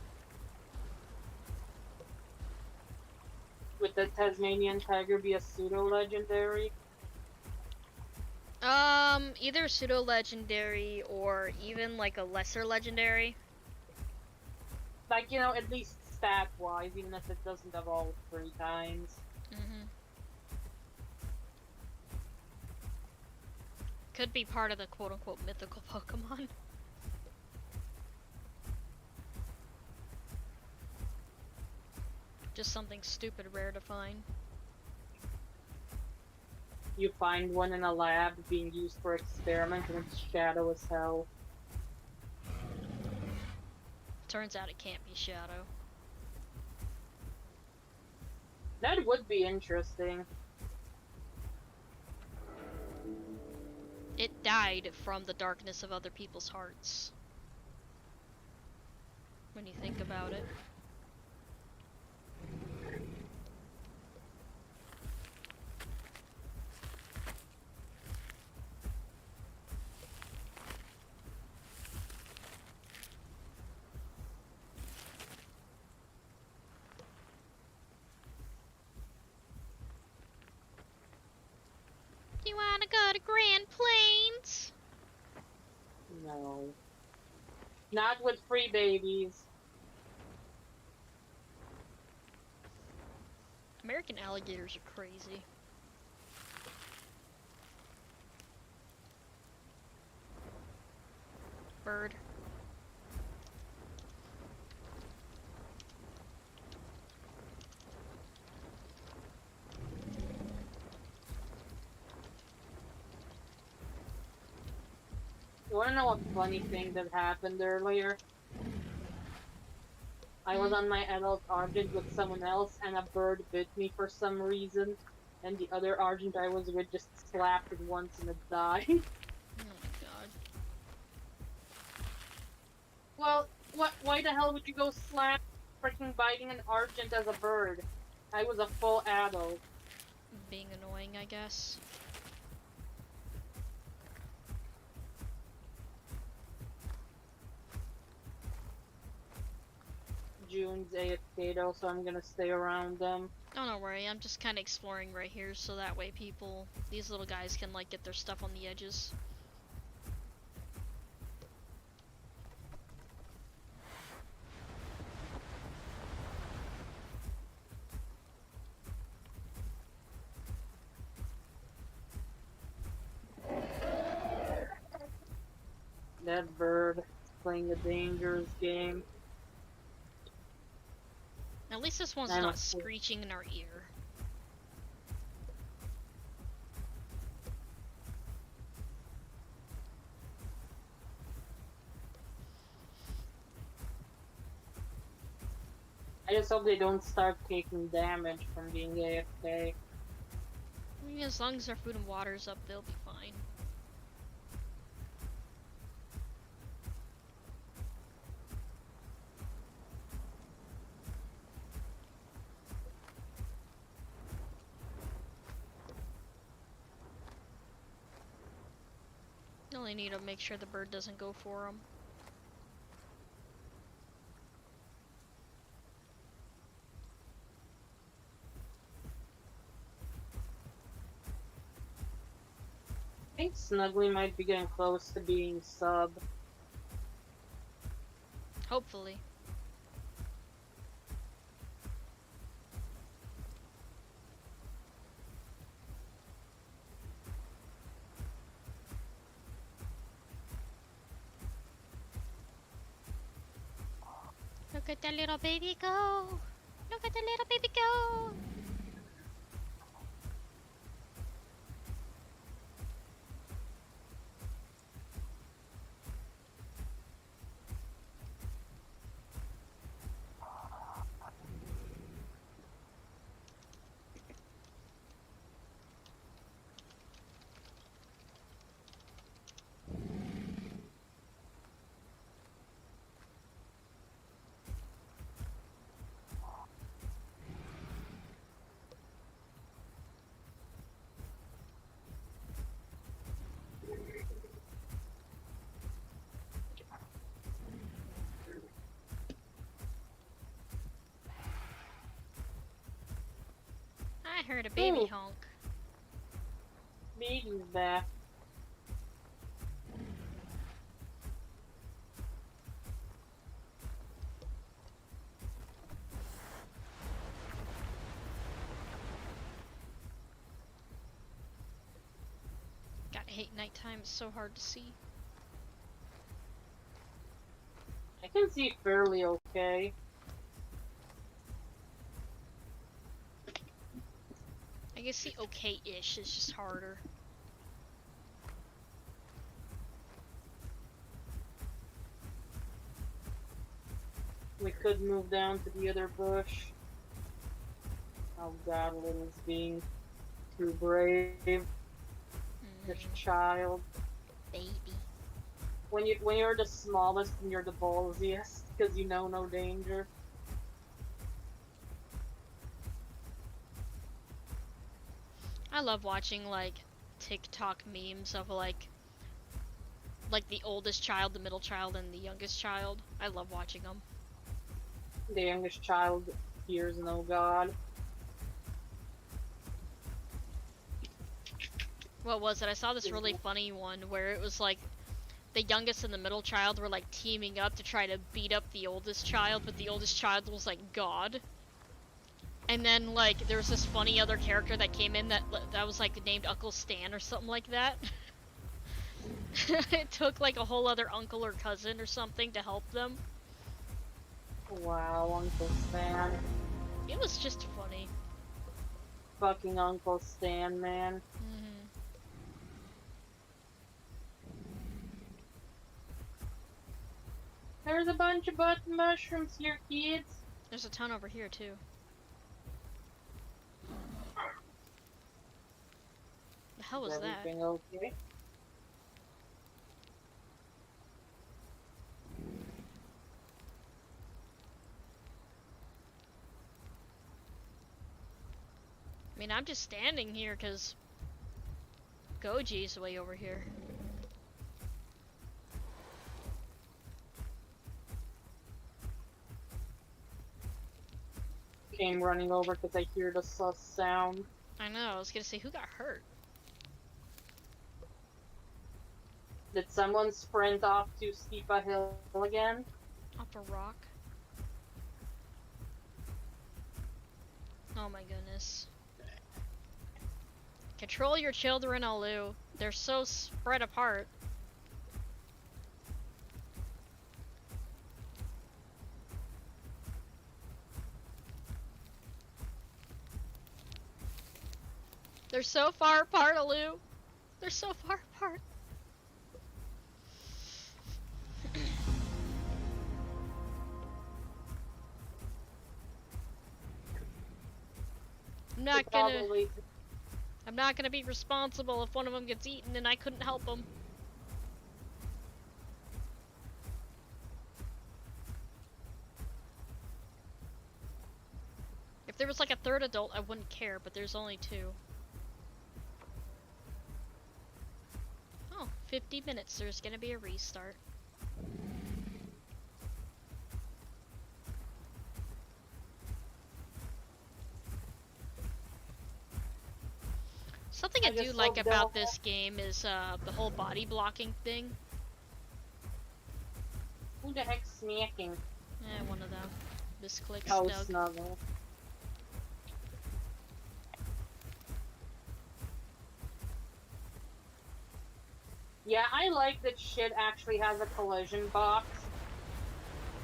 Would the Tasmanian Tiger be a pseudo-legendary? Either pseudo legendary or even like a lesser legendary. Like, you know, at least stat-wise, even if it doesn't evolve 3 times. Could be part of the quote-unquote mythical Pokemon. Just something stupid rare to find. You find one in a lab being used for experiments and it's shadow as hell. Turns out it can't be Shadow. That would be interesting. It died from the darkness of other people's hearts. When you think about it. You wanna go to Grand Plains? No. Not with free babies. American alligators are crazy. Bird. You wanna know a funny thing that happened earlier? I was on my adult Argent with someone else and a bird bit me for some reason. And the other Argent I was with just slapped it once and it died. Oh my god. Well, why the hell would you go slap freaking biting an Argent as a bird? I was a full adult. Being annoying, I guess. June's AFK though, so I'm gonna stay around them. Oh, don't worry, I'm just kind of exploring right here so that way these little guys can like get their stuff on the edges. That bird playing a dangerous game. At least this one's I'm not a- screeching in our ear. I just hope they don't start taking damage from being AFK. I mean, as long as their food and water's up, they'll be fine. You only need to make sure the bird doesn't go for them. I think Snuggly might be getting close to being sub. Hopefully. Look at that little baby go! Look at the little baby go! heard a baby Ooh. honk. Baby's back. God, I hate nighttime. It's so hard to see. I can see fairly okay. I can see okay-ish. It's just harder. We could move down to the other bush. Oh god, Little's being too brave. This child. Baby. When you're the smallest and you're the ballsiest, because you know no danger. I love watching like TikTok memes of like the oldest child, the middle child, and the youngest child. I love watching them. The youngest child fears no god. What was it? I saw this really funny one where it was like the youngest and the middle child were like teaming up to try to beat up the oldest child, but the oldest child was like God. And then like there was this funny other character that came in that was like named Uncle Stan or something like that. It took like a whole other uncle or cousin or something to help them. Wow, Uncle Stan. It was just funny. Fucking Uncle Stan, man. There's a bunch of button mushrooms here, kids. There's a ton over here too. The hell was Is that? everything okay? I mean, I'm just standing here because Goji's way over here. Came running over because I hear the sus sound. I know, I was gonna say, who got hurt? Did someone sprint off too steep a hill again? Up a rock? Oh my goodness. Control your children, Alu. They're so spread apart. They're so far apart, Alu. They're so far apart. I'm not gonna be responsible if one of them gets eaten and I couldn't help them. If there was like a third adult, I wouldn't care, but there's only two. Oh, 50 minutes. There's gonna be a restart. Something I do like about this game is the whole body blocking thing. Who the heck's smacking? One of them. Misclick Oh, Snug. Snuggle. Yeah, I like that shit actually has a collision box.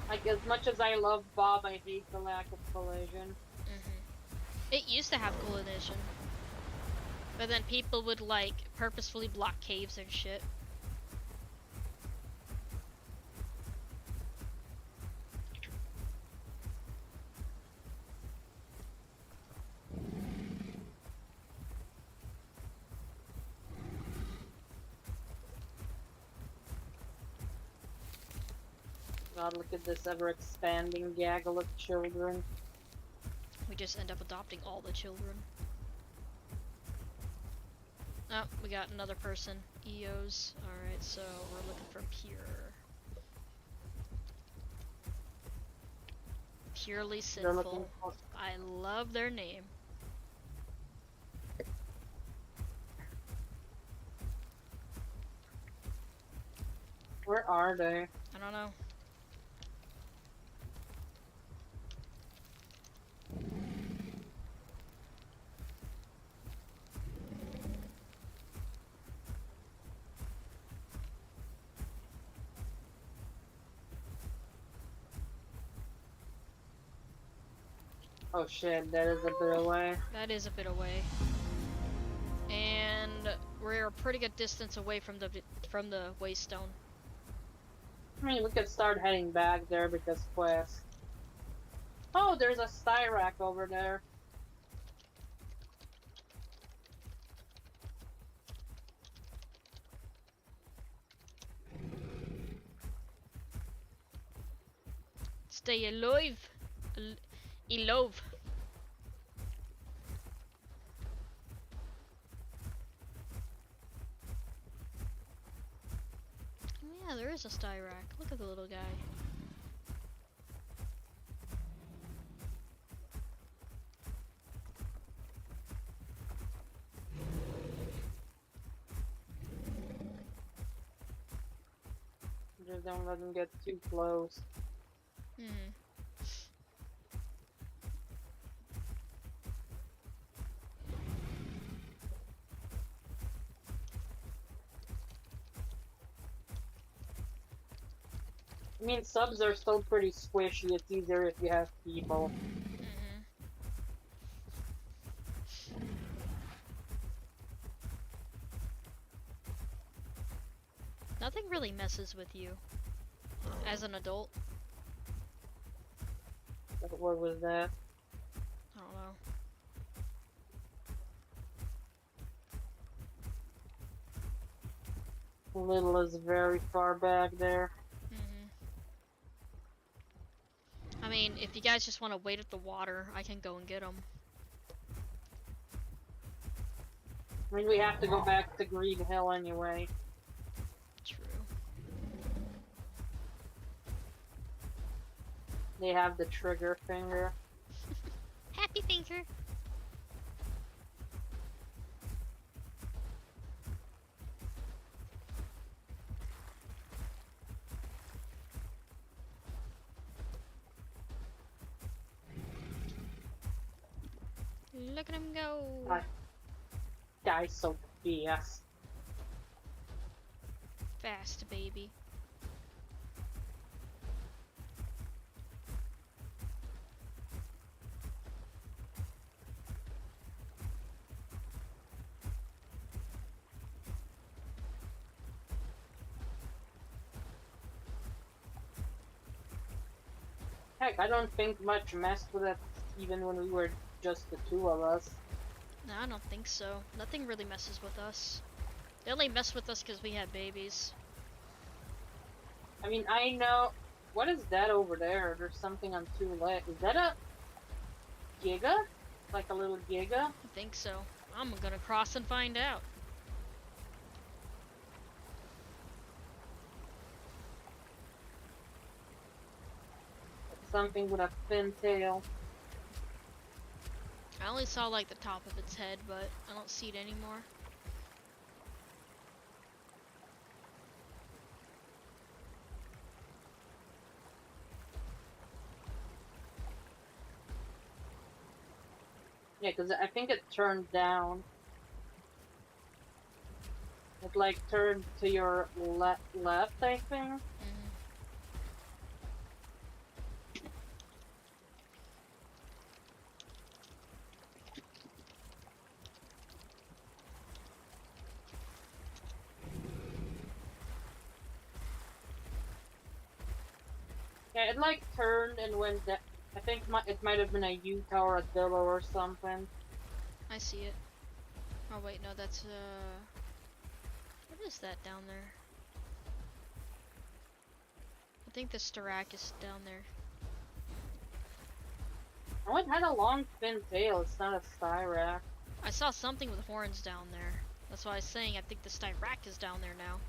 Like, as much as I love Bob, I hate the lack of collision. It used to have collision. But then people would like purposefully block caves and shit. God, look at this ever-expanding gaggle of children. We just end up adopting all the children. Oh, we got another person. EOs. Alright, so we're looking for pure. Purely They're looking sinful. for... I love their name. Where are they? I don't know. Oh shit, that is a bit away. That is a bit away. And we're a pretty good distance away from the waystone. I mean, we could start heading back there because quest. Oh, there's a Styrac over there. Stay alive. Elove. Yeah, there is a Styrac. Look at the little guy. Just don't let them get too close. Hmm. I mean, subs are still pretty squishy. It's easier if you have people. Mhm. Nothing really messes with you as an adult. What was that? I don't know. Little is very far back there. Mhm. I mean, if you guys just want to wait at the water, I can go and get them. I mean, we have to go back to Green Hill anyway. True. They have the trigger finger. Happy finger. Look at him go. Die so fast. Fast, baby. Heck, I don't think much messed with it even when we were just the two of us. No, I don't think so. Nothing really messes with us. They only mess with us because we had babies. I mean, I know... What is that over there? There's something on two legs. Is that a... Giga? Like a little Giga? I think so. I'm gonna cross and find out. Something with a fin tail. I only saw like the top of its head, but I don't see it anymore. Yeah, because I think it turned down. It like turned to your left, I think. Mhm. Yeah, it like turned and went that. I think it might have been a Utah or a Dillo or something. I see it. Oh wait, no, that's what is that down there? I think the Styrac is down there. Oh, it had a long thin tail. It's not a Styrac. I saw something with horns down there. That's why I was saying I think the Styrac is down there now.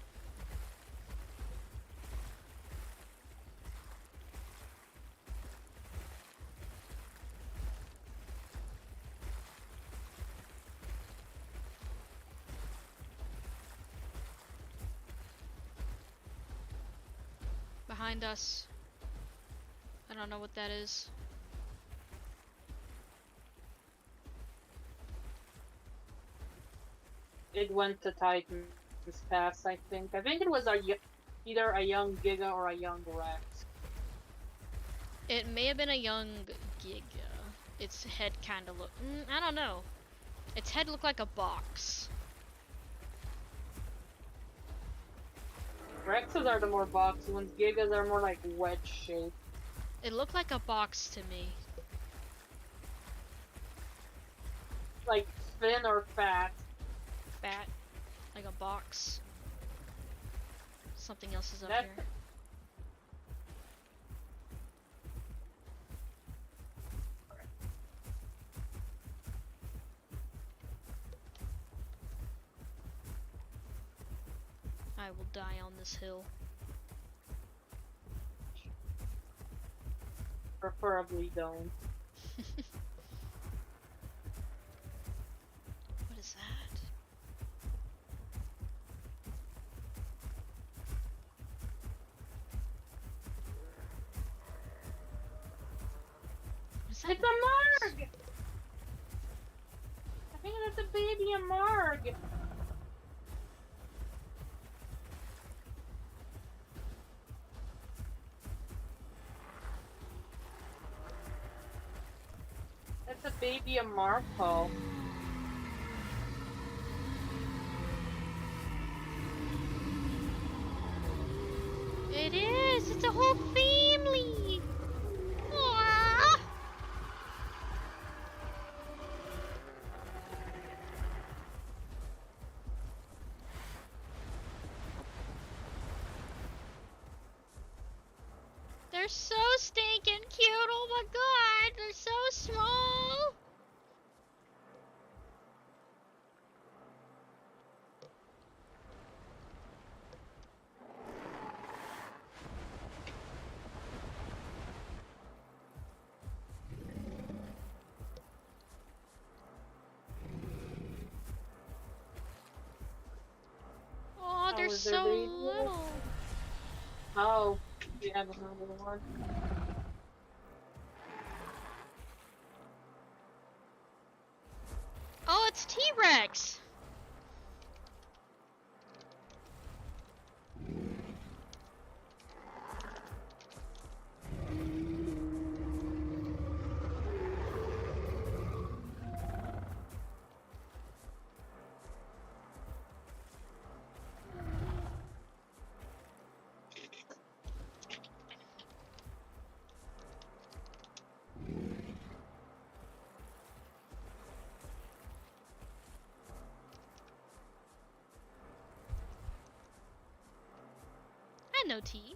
behind us. I don't know what that is. It went to Titan's Pass, I think. I think it was either a young Giga or a young Rex. It may have been a young Giga. Its head kind of looked. I don't know. Its head looked like a box. Rexes are the more boxy ones. Gigas are more like wedge shaped. It looked like a box to me. Like thin or fat. Fat. Like a box. Something else is up That's- here. I will die on this hill. Preferably don't. What is that? What is that? It's a Marg! I think that's a baby a Marg. That's a baby a Marco. It is! It's a whole family! Aww. They're so stinking cute! Oh my god! They're so small! Oh, they're is their so baby? little. Oh, we have another one. Oh, it's T-Rex! I know T.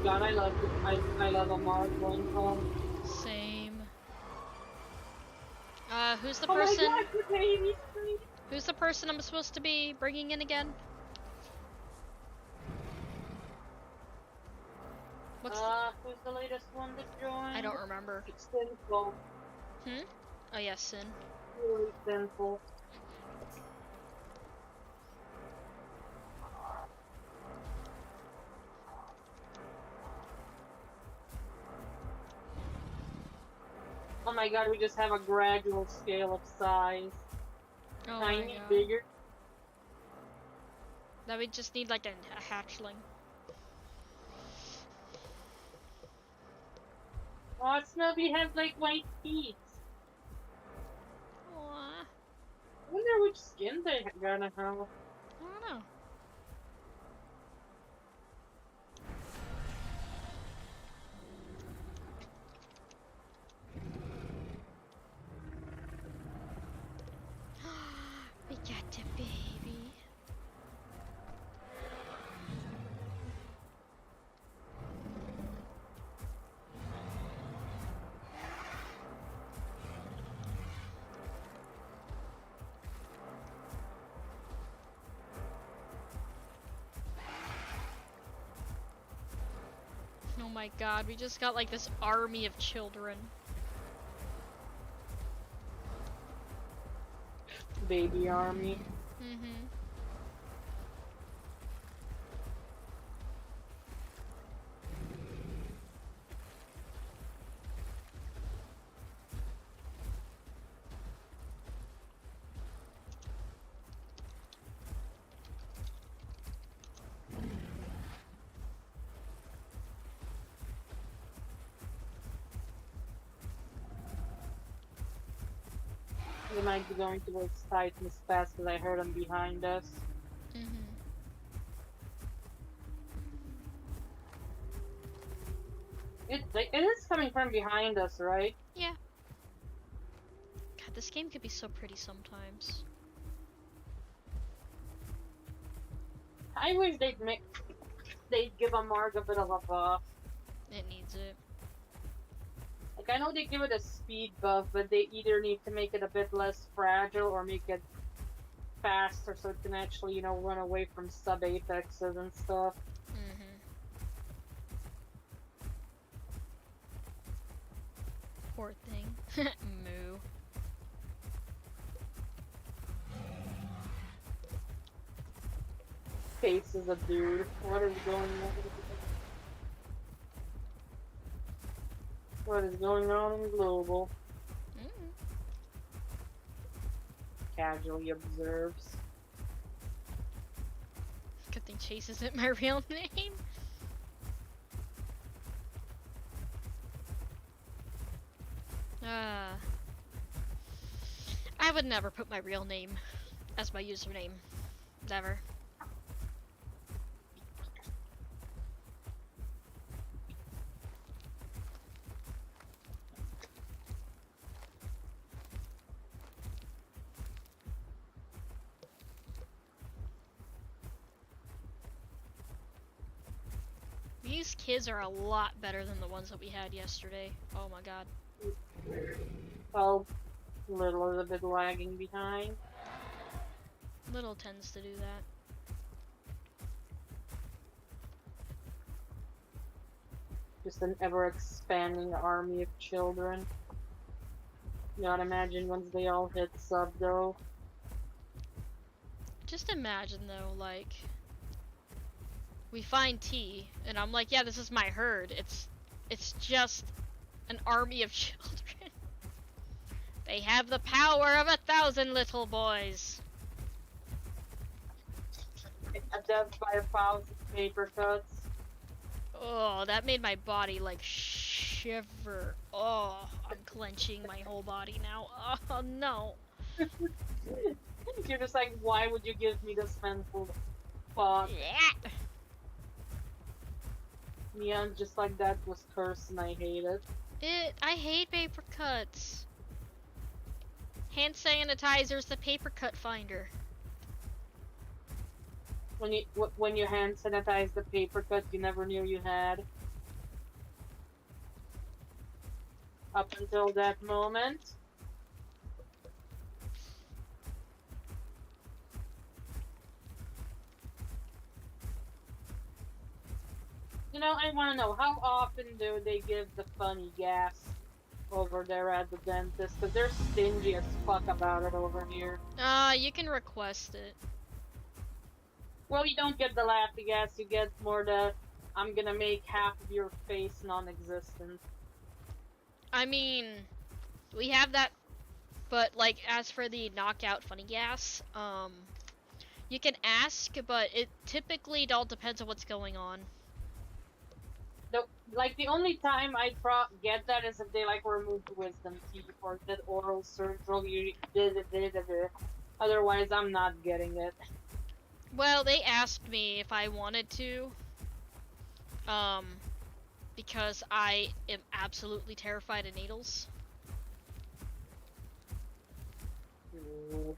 God, I love I love a Marg one home. Same. Who's the Oh my person? god, the baby! Who's the person I'm supposed to be bringing in again? What's Who's the latest one that joined? I don't remember. It's sinful. Oh yeah, Sin. Really sinful. Oh my god, we just have a gradual scale of size. Oh my Tiny, god. bigger. Now we just need like a hatchling. Oh, Snubby has like white feet. Aww. I wonder which skin they're gonna have. I don't know. We got a baby. my god, we just got like this army of children. Baby army. Mm-hmm. We might be going towards Titan fast because I heard them behind us. Mm-hmm. It is coming from behind us, right? Yeah. God, this game could be so pretty sometimes. I wish they'd give a Marg a bit of a buff. It needs it. Like, I know they give it a speed buff, but they either need to make it a bit less fragile or make it faster so it can actually, you know, run away from sub-apexes and stuff. Mm-hmm. Poor thing. Moo. Face is a dude. What is going on? What is going on in Global? Mm-hmm. Casually observes. Good thing Chase isn't my real name. I would never put my real name as my username. Never. These kids are a lot better than the ones that we had yesterday. Oh my god. Well, little a bit lagging behind. Little tends to do that. Just an ever-expanding army of children. You gotta imagine once they all hit sub, though. Just imagine though, like, we find T, and I'm like, yeah, this is my herd. It's just an army of children. They have the power of 1,000 little boys. A death by 1,000 paper cuts. Oh, that made my body like shiver. Oh, I'm clenching my whole body now. Oh no. You're just like, why would you give me this mental fuck? Yeah. Neon just like that was cursed and I hate it. I hate paper cuts. Hand sanitizer's the paper cut finder. When you hand sanitize the paper cut you never knew you had. Up until that moment. You know, I want to know, how often do they give the funny gas over there at the dentist? Because they're stingy as fuck about it over here. You can request it. Well, you don't get the laughy gas, you get more the, I'm gonna make half of your face non-existent. I mean, we have that, but like, as for the knockout funny gas, you can ask, but it typically all depends on what's going on. Like, the only time I'd get that is if they, like, removed wisdom teeth or did oral surgery, otherwise I'm not getting it. Well, they asked me if I wanted to, because I am absolutely terrified of needles. Ooh.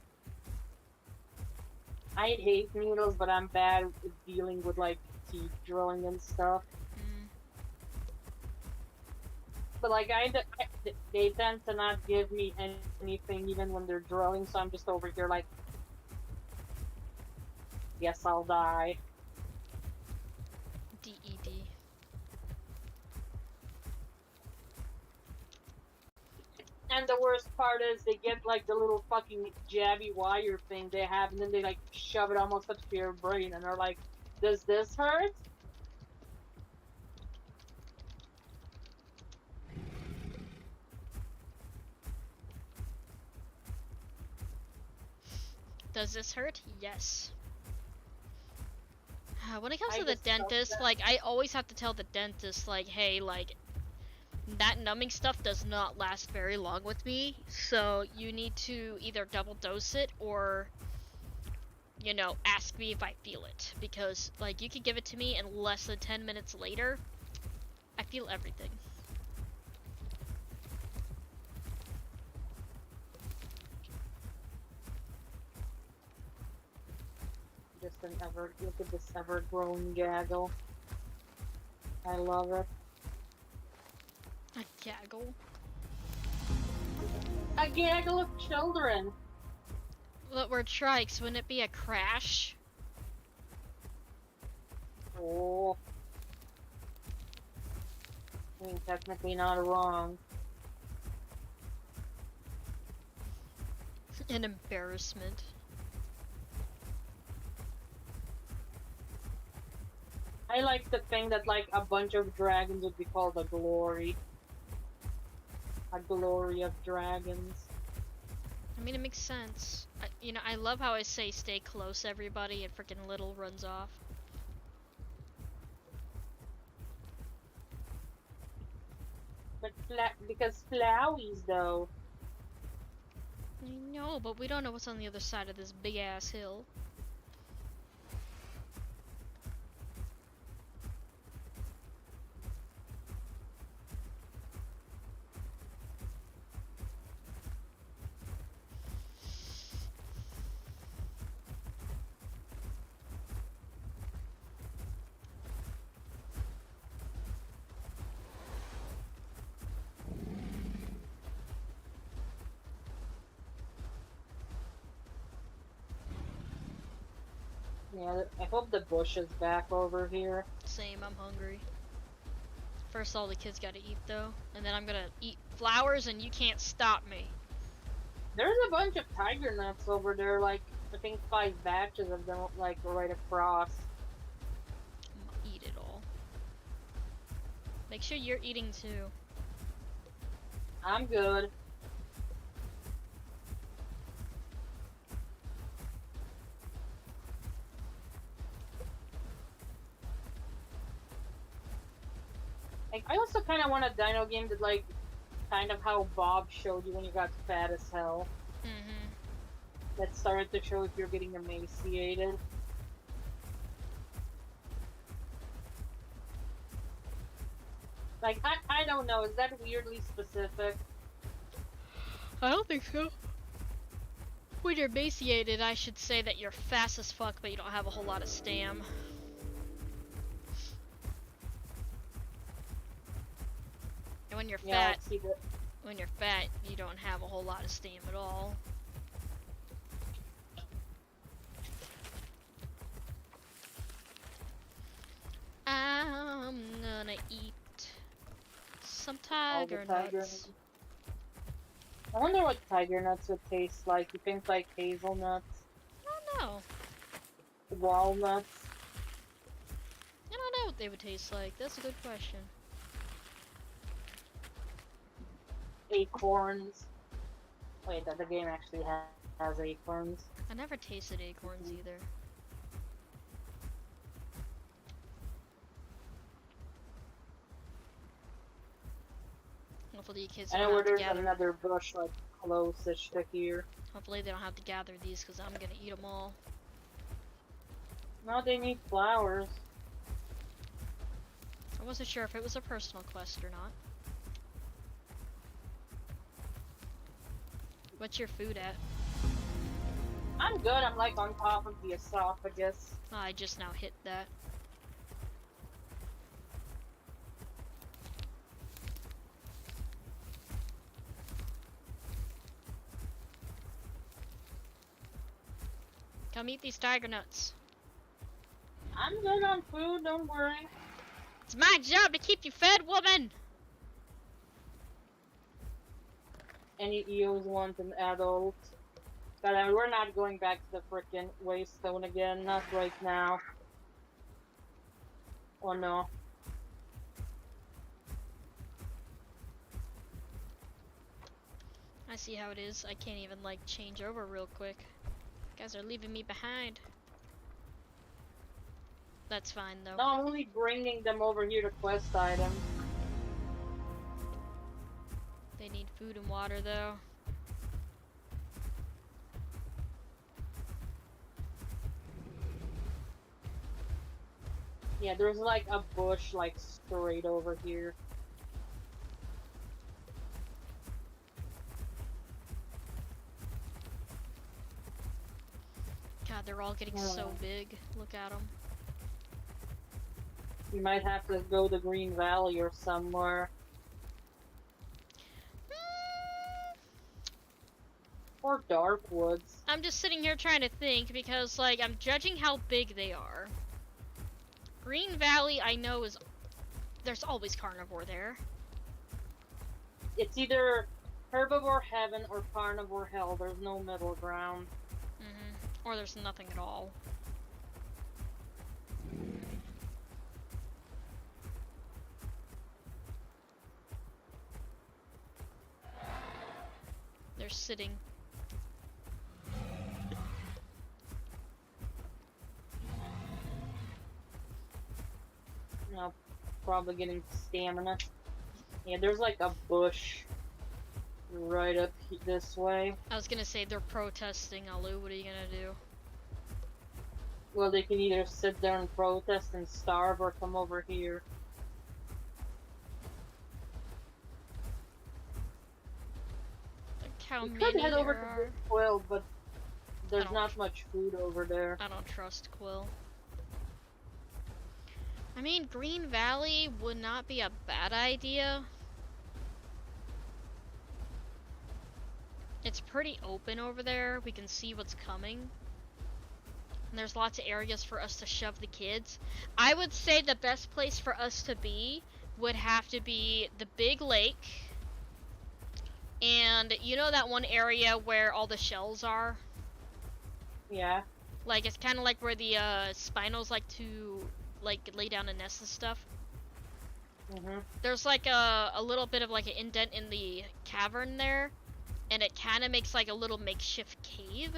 I hate needles, but I'm bad at dealing with, like, teeth drilling and stuff. But, like, they tend to not give me anything even when they're drilling, so I'm just over here like, guess I'll die. DED. And the worst part is they get like the little fucking jabby wire thing they have, and then they like shove it almost up to your brain, and they're like, "Does this hurt?" Does this hurt? Yes. When it comes I to the just felt dentist, that. like, I always have to tell the dentist, like, hey, like, that numbing stuff does not last very long with me, so you need to either double dose it or, you know, ask me if I feel it. Because, like, you can give it to me and less than 10 minutes later, I feel everything. Just an ever look at this ever-growing gaggle. I love it. A gaggle. A gaggle of children. What word strikes? Wouldn't it be a crash? Oh. I mean, technically not wrong. An embarrassment. I like to think that like a bunch of dragons would be called a glory. A glory of dragons. I mean, it makes sense. You know, I love how I say stay close, everybody, and freaking Little runs off. But because Flowey's though. I know, but we don't know what's on the other side of this big ass hill. Yeah, I hope the bush is back over here. Same, I'm hungry. First, all the kids gotta eat though, and then I'm gonna eat flowers, and you can't stop me. There's a bunch of tiger nuts over there, like I think 5 batches of them, like right across. I'm gonna eat it all. Make sure you're eating too. I'm good. Like, I also kind of want a dino game that, like, kind of how Bob showed you when you got fat as hell. Mm-hmm. That started to show if you're getting emaciated. Like, I don't know, is that weirdly specific? I don't think so. When you're emaciated, I should say that you're fast as fuck, but you don't have a whole lot of stam. And when you're Yeah, fat, see that. when you're fat, you don't have a whole lot of stam at all. I'm gonna eat some All the tiger tiger nuts. I wonder what tiger nuts would taste like. You think like hazelnuts? I don't know. Walnuts? I don't know what they would taste like. That's a good question. Acorns? Wait, that the game actually has acorns. I never tasted acorns either. Hopefully you kids I don't know where have to there's gather. another bush like close-ish to here. Hopefully they don't have to gather these because I'm gonna eat them all. No, they need flowers. I wasn't sure if it was a personal quest or not. What's your food at? I'm good, I'm like on top of the esophagus. Oh, I just now hit that. Come eat these tiger nuts. I'm good on food, don't worry. It's my job to keep you fed, woman! Any EOs want an adult. But we're not going back to the frickin' Waystone again, not right now. Oh no. I see how it is. I can't even like change over real quick. You guys are leaving me behind. That's fine though. No, I'm only bringing them over here to quest items. They need food and water though. Yeah, there's like a bush like straight over here. God, they're all getting so big. Look at them. You might have to go to Green Valley or somewhere. Or Dark Woods. I'm just sitting here trying to think because, like, I'm judging how big they are. Green Valley, I know is... There's always carnivore there. It's either Herbivore Heaven or Carnivore Hell. There's no middle ground. Or there's nothing at all. They're sitting. No, probably getting stamina. Yeah, there's like a bush right up this way. I was gonna say they're protesting, Alu. What are you gonna do? Well, they can either sit there and protest and starve or come over here. Look how We many could head over there to are. Big Quill, but there's don't not much food over there. I don't trust Quill. I mean, Green Valley would not be a bad idea. It's pretty open over there. We can see what's coming. And there's lots of areas for us to shove the kids. I would say the best place for us to be would have to be the big lake. And you know that one area where all the shells are? Yeah. Like, it's kind of like where the Spinos like to like lay down a nest and stuff. There's like a little bit of like an indent in the cavern there, and it kind of makes like a little makeshift cave.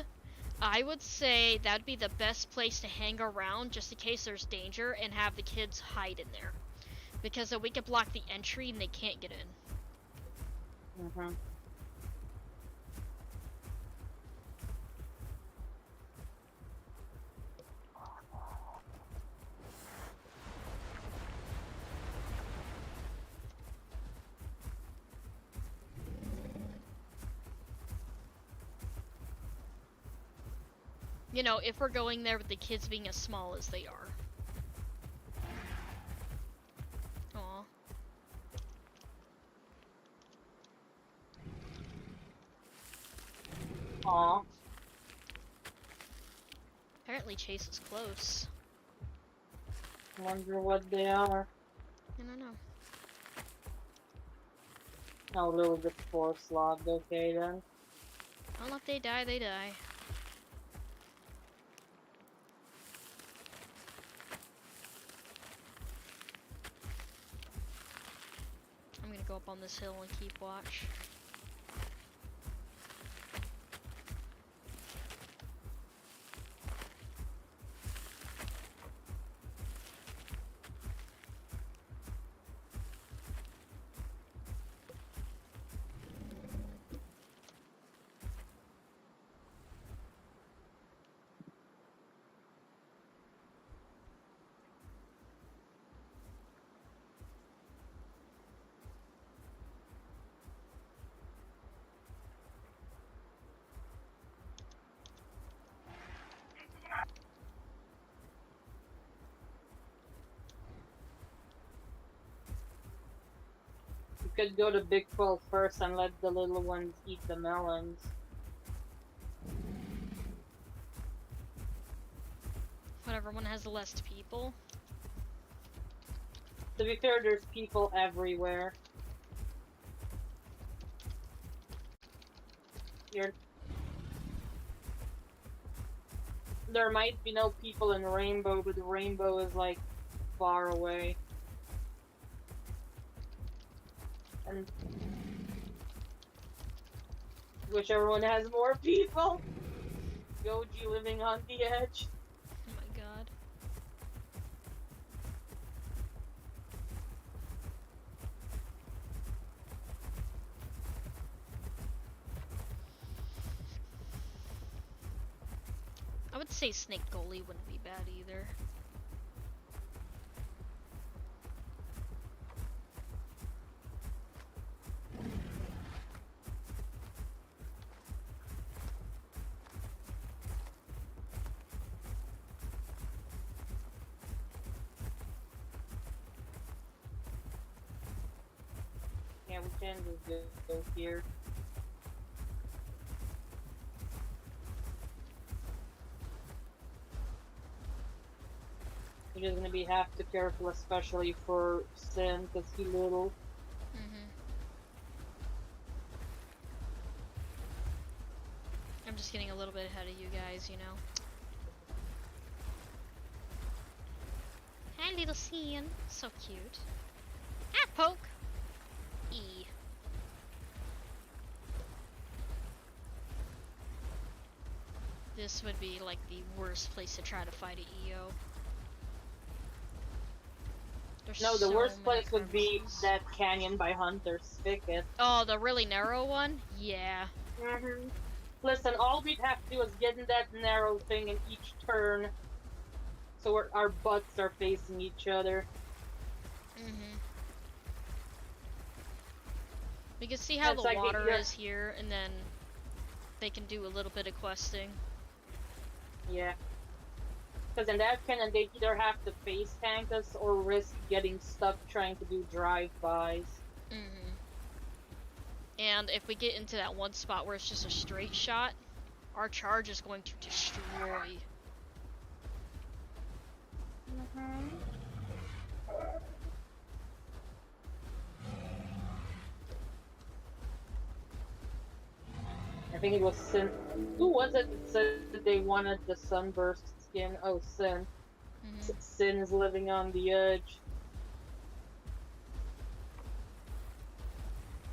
I would say that'd be the best place to hang around just in case there's danger, and have the kids hide in there, because then we could block the entry and they can't get in. You know, if we're going there with the kids being as small as they are. Aw. Aw. Apparently Chase is close. Wonder what they are. I don't know. Oh, a little bit force logged. Okay then. Well, if they die, they die. I'm gonna go up on this hill and keep watch. You could go to Big Quill first and let the little ones eat the melons. Whatever one has the less people. To be fair, there's people everywhere. You're. There might be no people in Rainbow, but the Rainbow is like far away. And whichever one has more people. Goji living on the edge. Oh my god. I would say Snake Gully wouldn't be bad either. Yeah, we can just go here. You're just gonna have to careful, especially for Sin, because he little. I'm just getting a little bit ahead of you guys, you know. Hi, little Cian. So cute. Ah, poke! E. This would be like the worst place to try to fight a EO. There's No, the so worst many place would be crevices. that canyon by Hunter's Thicket. Oh, the really narrow one? Yeah. Listen, all we'd have to do is get in that narrow thing in each turn, so our butts are facing each other. We can see how It's the like water you're- is here, and then they can do a little bit of questing. Yeah. Because in that canyon, they either have to face tank us or risk getting stuck trying to do drive-bys. And if we get into that one spot where it's just a straight shot, our charge is going to destroy. I think it was Sin. Who was it that said that they wanted the sunburst skin? Oh, Sin. Sin is living on the edge.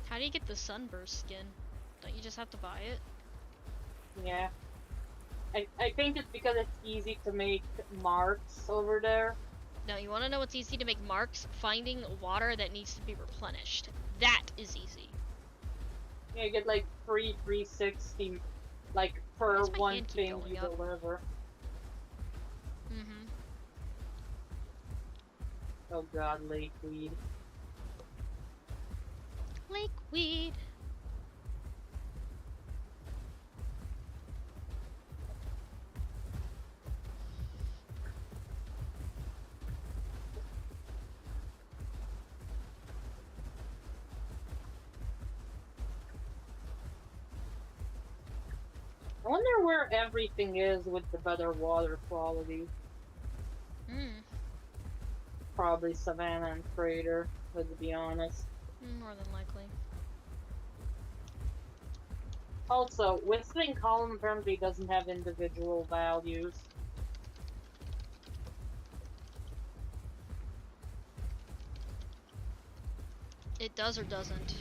How do you get the sunburst skin? Don't you just have to buy it? Yeah. I think it's because it's easy to make marks over there. No, you want to know what's easy to make marks? Finding water that needs to be replenished. That is easy. Yeah, you get like free 360, like per Why does my one hand keep thing going you up? deliver. Oh god, lakeweed. Lakeweed. I wonder where everything is with the better water quality. Probably Savannah and Crater, let's be honest. More than likely. Also, Whistling Column apparently doesn't have individual values. It does or doesn't.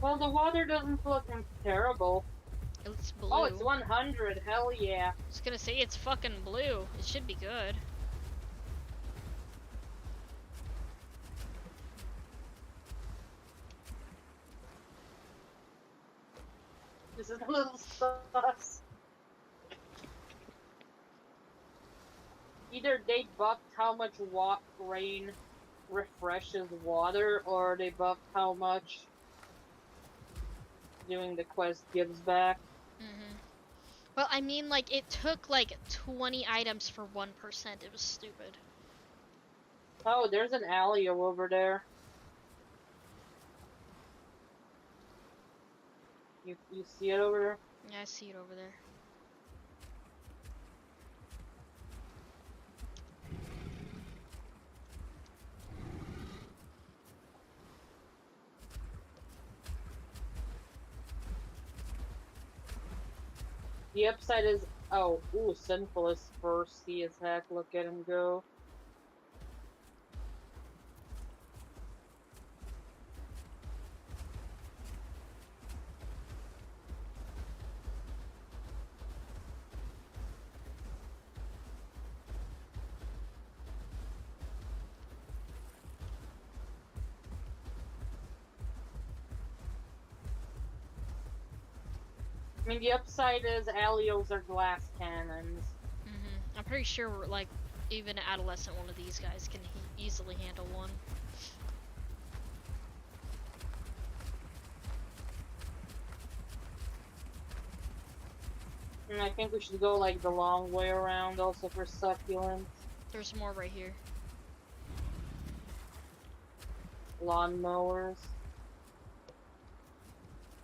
Well, the water doesn't look terrible. It's blue. Oh, it's 100, hell yeah. I was gonna say it's fucking blue. It should be good. This is a little sus. Either they buffed how much rain refreshes water, or they buffed how much doing the quest gives back. Well, I mean, like, it took, like, 20 items for 1%. It was stupid. Oh, there's an Alio over there. You see it over there? Yeah, I see it over there. The upside is, oh, ooh, Sinful is thirsty as heck. Look at him go. I mean, the upside is Alios are glass cannons. I'm pretty sure, like, even an adolescent one of these guys can easily handle one. And I think we should go, like, the long way around also for succulents. There's more right here. Lawnmowers.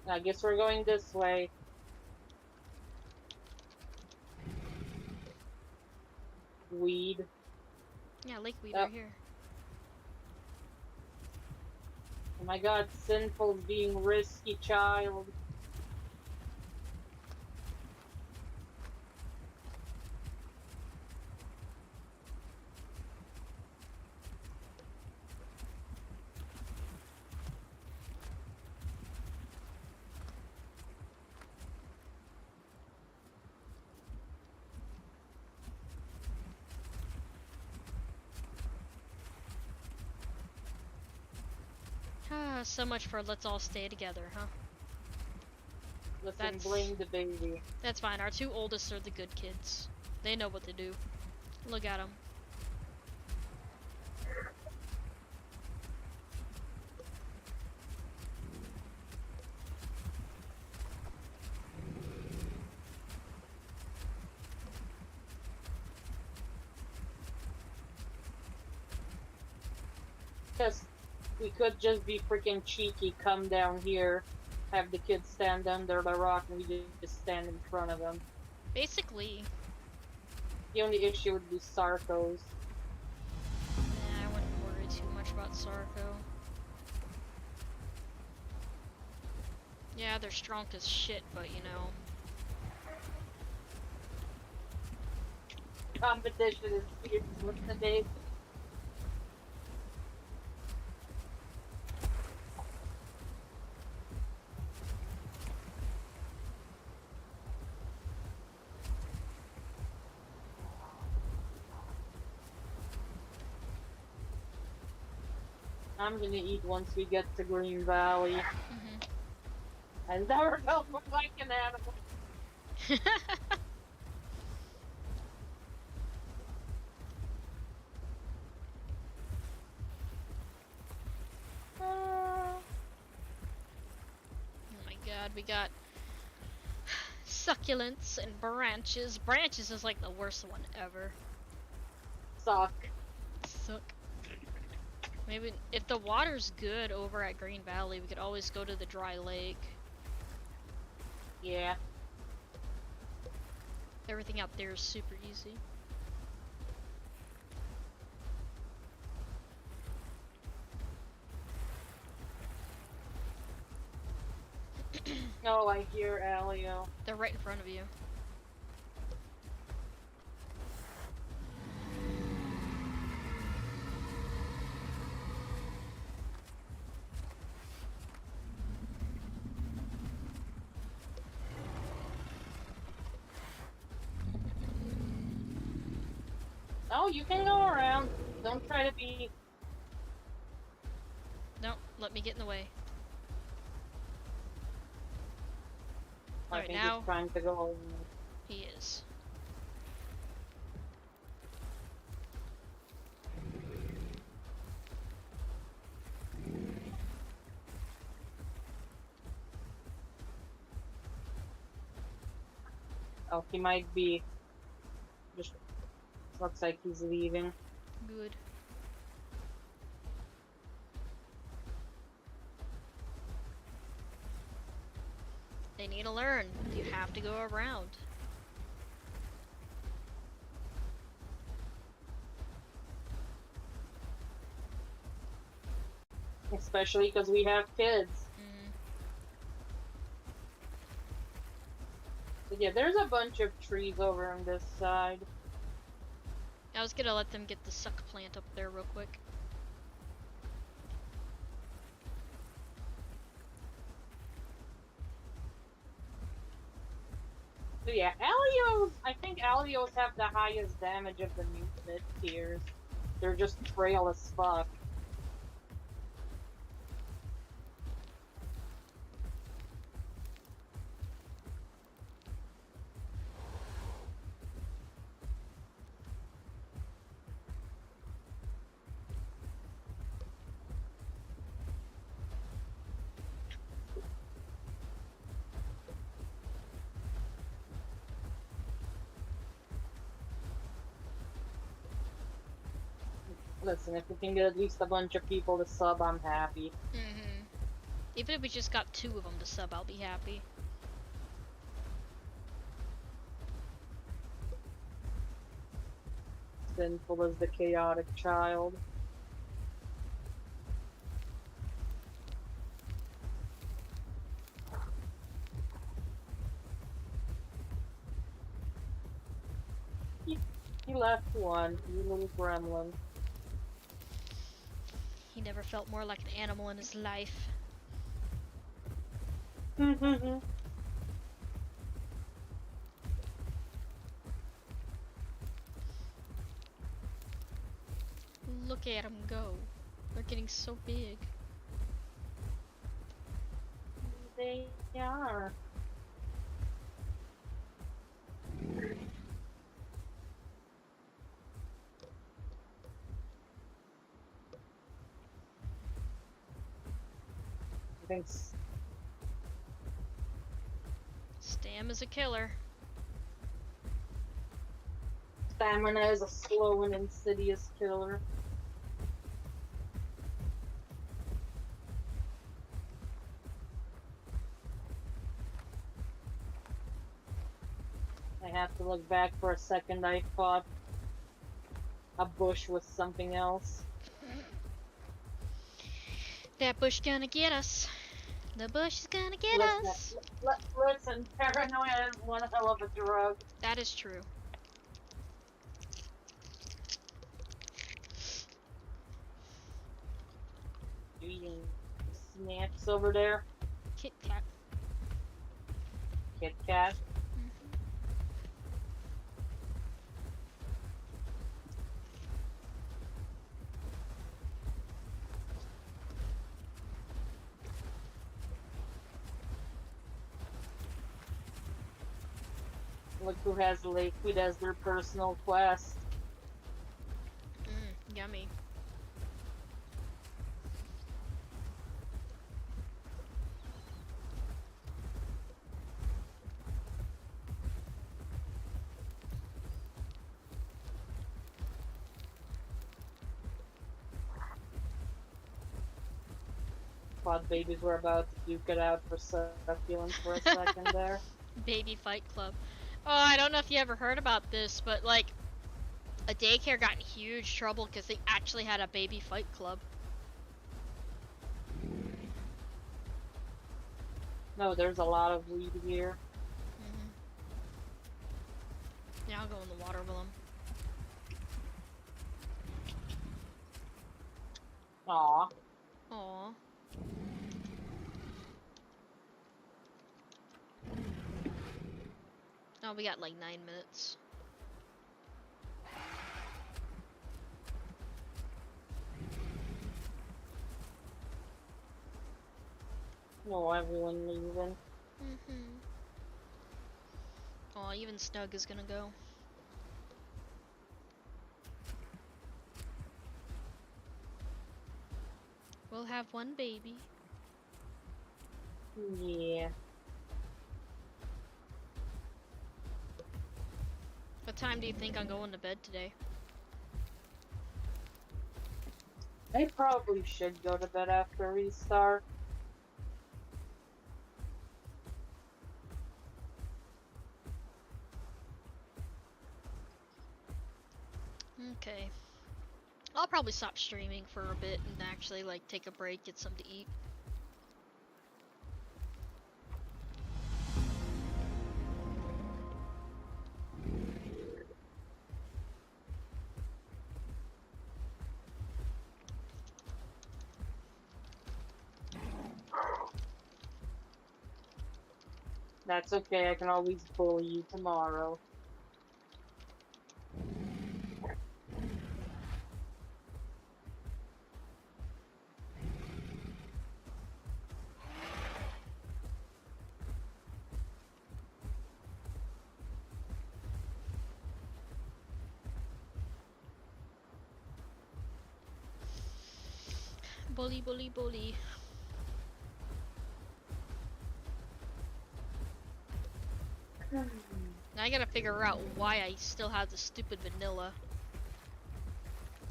I guess we're going this way. Weed. Yeah, lakeweed Yep. right here. Oh my god, Sinful's being risky, child. Ah, so much for let's all stay together, huh? Listen, That's- blame the baby. That's fine. Our two oldest are the good kids. They know what to do. Look at them. Just, we could just be freaking cheeky, come down here, have the kids stand under the rock, and we just stand in front of them. Basically, The only issue would be Sarkos. I wouldn't worry too much about Sarko. Yeah, they're strong as shit, but you know. Competition is fierce with the day. I'm gonna eat once we get to Green Valley. I never felt more like an animal. Oh my god, we got succulents and branches. Branches is like the worst one ever. Suck. Suck. Maybe if the water's good over at Green Valley, we could always go to the dry lake. Yeah. Everything out there is super easy. Oh, I hear Alio. They're right in front of you. Oh, you can go around. Don't try to be. No, let me get in the way. I Alright, think now he's trying to go. he is. Oh, he might be. Just looks like he's leaving. Good. They need to learn. You have to go around. Especially because we have kids. Mm. But yeah, there's a bunch of trees over on this side. I was gonna let them get the suck plant up there real quick. So yeah, Alios, I think Alios have the highest damage of the new mid tiers. They're just frail as fuck. Listen, if we can get at least a bunch of people to sub, I'm happy. Mm-hmm. Even if we just got 2 of them to sub, I'll be happy. Sinful as the chaotic child. He left one, you little gremlin. He never felt more like an animal in his life. Look at them go. They're getting so big. They are. Thanks. Stam is a killer. Stamina is a slow and insidious killer. I have to look back for a second. I thought a bush was something else. That bush gonna get us. The bush is gonna get us. Listen, paranoia is one hell of a drug. That is true. You eating snacks over there? Kit Kat. Kit Kat? Look who has Lakewood as their personal quest. Yummy. Quad babies were about to duke it out for succulent for a second there. Baby Fight Club. Oh, I don't know if you ever heard about this, but like, a daycare got in huge trouble because they actually had a baby fight club. No, there's a lot of weed here. Yeah, I'll go in the water with them. Aw. Aww. Oh, we got like 9 minutes. No, everyone leaving. Oh, even Snug is gonna go. We'll have one baby. Yeah. What time do you think I'm going to bed today? I probably should go to bed after restart. Okay. I'll probably stop streaming for a bit and actually like take a break, get something to eat. That's okay, I can always bully you tomorrow. Bully, bully, bully. Now I gotta figure out why I still have the stupid vanilla.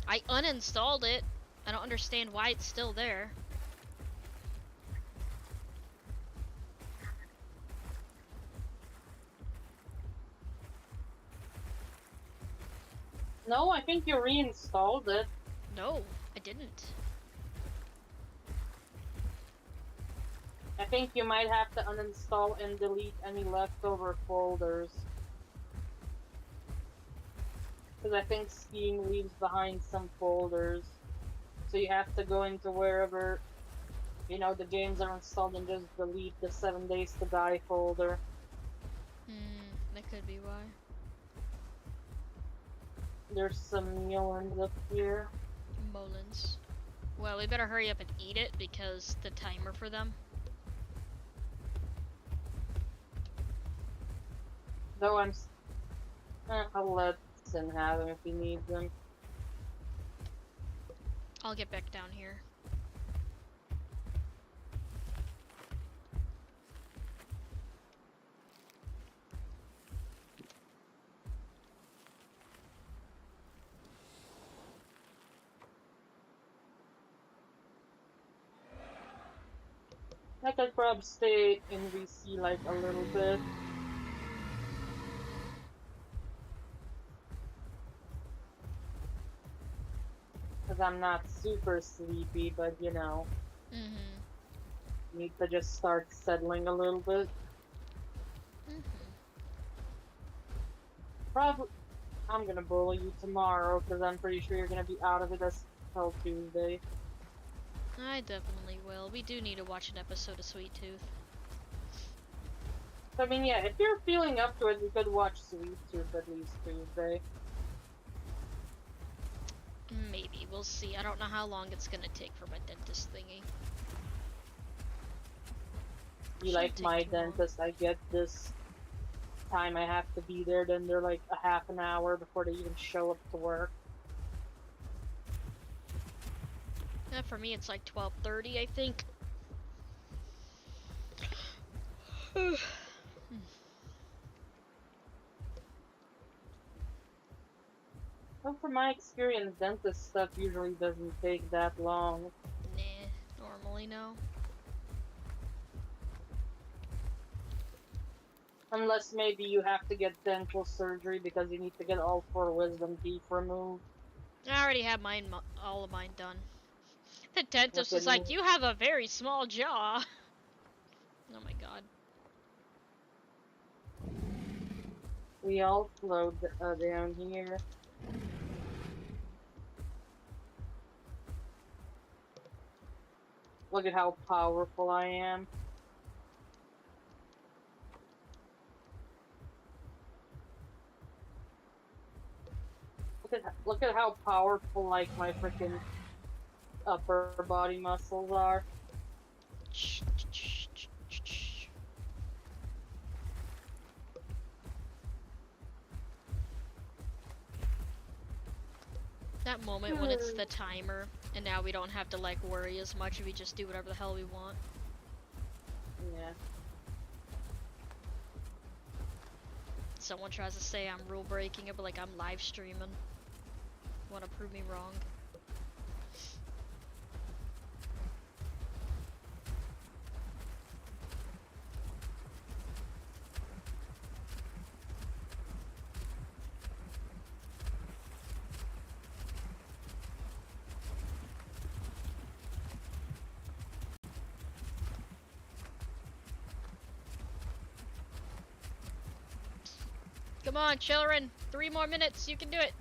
I uninstalled it. I don't understand why it's still there. No, I think you reinstalled it. No, I didn't. I think you might have to uninstall and delete any leftover folders. Because I think Steam leaves behind some folders. So you have to go into wherever, you know, the games are installed and just delete the 7 Days to Die folder. That could be why. There's some melons up here. Molins. Well, we better hurry up and eat it because the timer for them. Though I'll let Sin have them if he needs them. I'll get back down here. I could probably stay in VC like a little bit. Because I'm not super sleepy, but you know, need to just start settling a little bit. Probably, I'm gonna bully you tomorrow because I'm pretty sure you're gonna be out of it until Tuesday. I definitely will. We do need to watch an episode of Sweet Tooth. I mean, yeah, if you're feeling up to it, we could watch Sweet Tooth at least Tuesday. Maybe. We'll see. I don't know how long it's gonna take for my dentist thingy. Be Shouldn't like take my too long. dentist, I get this time I have to be there, then they're like a half an hour before they even show up to work. Yeah, for me it's like 12:30, I think. Well, from my experience, dentist stuff usually doesn't take that long. Nah, normally no. Unless maybe you have to get dental surgery because you need to get all 4 wisdom teeth removed. I already have mine, all of mine done. The dentist Look was at like, me. "You have a very small jaw." Oh my god. We all float down here. Look at how powerful I am. Look at how powerful like my freaking upper body muscles are. That moment when it's the timer, and now we don't have to like worry as much, we just do whatever the hell we want. Yeah. Someone tries to say I'm rule breaking it, but like I'm live streaming. Wanna prove me wrong? Come on, children! 3 more minutes, you can do it!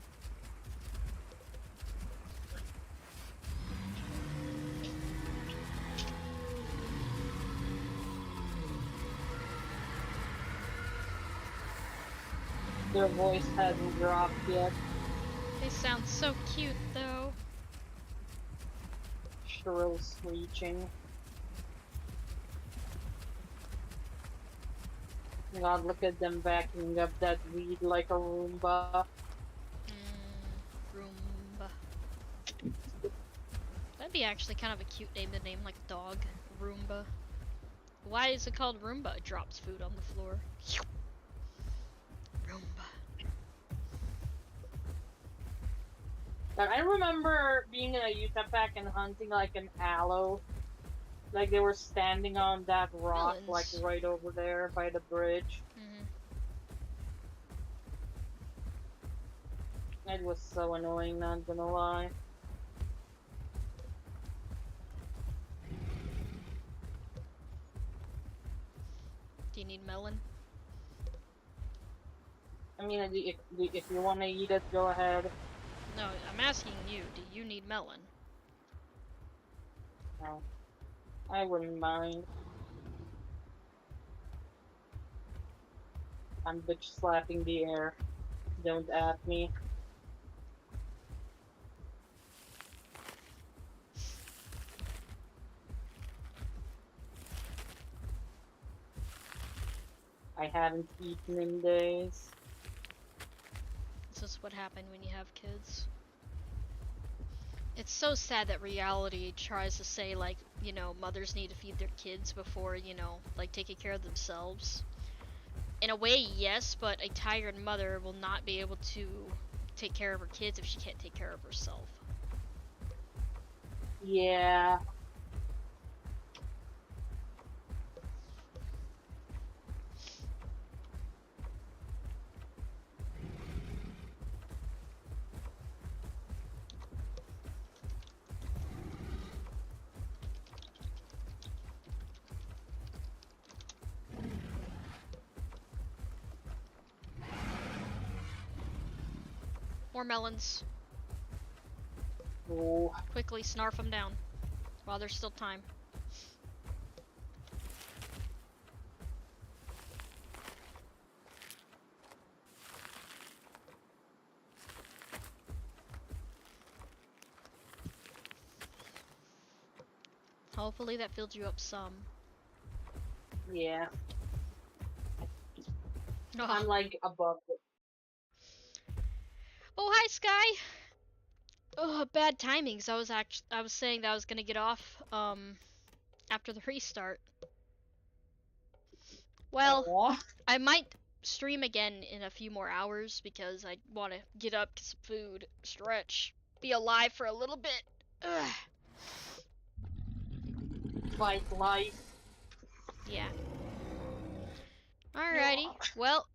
Their voice hasn't dropped yet. They sound so cute, though. Shrill screeching. God, look at them vacuuming up that weed like a Roomba. Roomba. That'd be actually kind of a cute name to name like a dog. Roomba. Why is it called Roomba? It drops food on the floor. Roomba. But I remember being in a Utah pack and hunting like an aloe. Like they were standing on that rock, like Melons. right over there by the bridge. It was so annoying, not gonna lie. Do you need melon? I mean, if you want to eat it, go ahead. No, I'm asking you. Do you need melon? No, I wouldn't mind. I'm bitch slapping the air. Don't at me. I haven't eaten in days. This is what happened when you have kids. It's so sad that reality tries to say, like, you know, mothers need to feed their kids before, you know, like, taking care of themselves. In a way, yes, but a tired mother will not be able to take care of her kids if she can't take care of herself. Yeah. More melons. Oh. Quickly snarf them down while there's still time. Hopefully that filled you up some. Yeah. Oh, I'm like above it. oh hi Sky! Oh, bad timings. I was saying that I was gonna get off after the restart. Well, Aw. I might stream again in a few more hours because I want to get up, get some food, stretch, be alive for a little bit. Ugh. Fight life. Yeah. Alrighty. Well,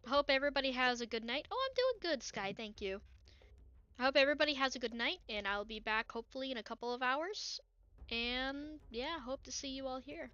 hope everybody has a good night. Oh, I'm doing good, Sky. Thank you. I hope everybody has a good night, and I'll be back hopefully in a couple of hours. And yeah, hope to see you all here.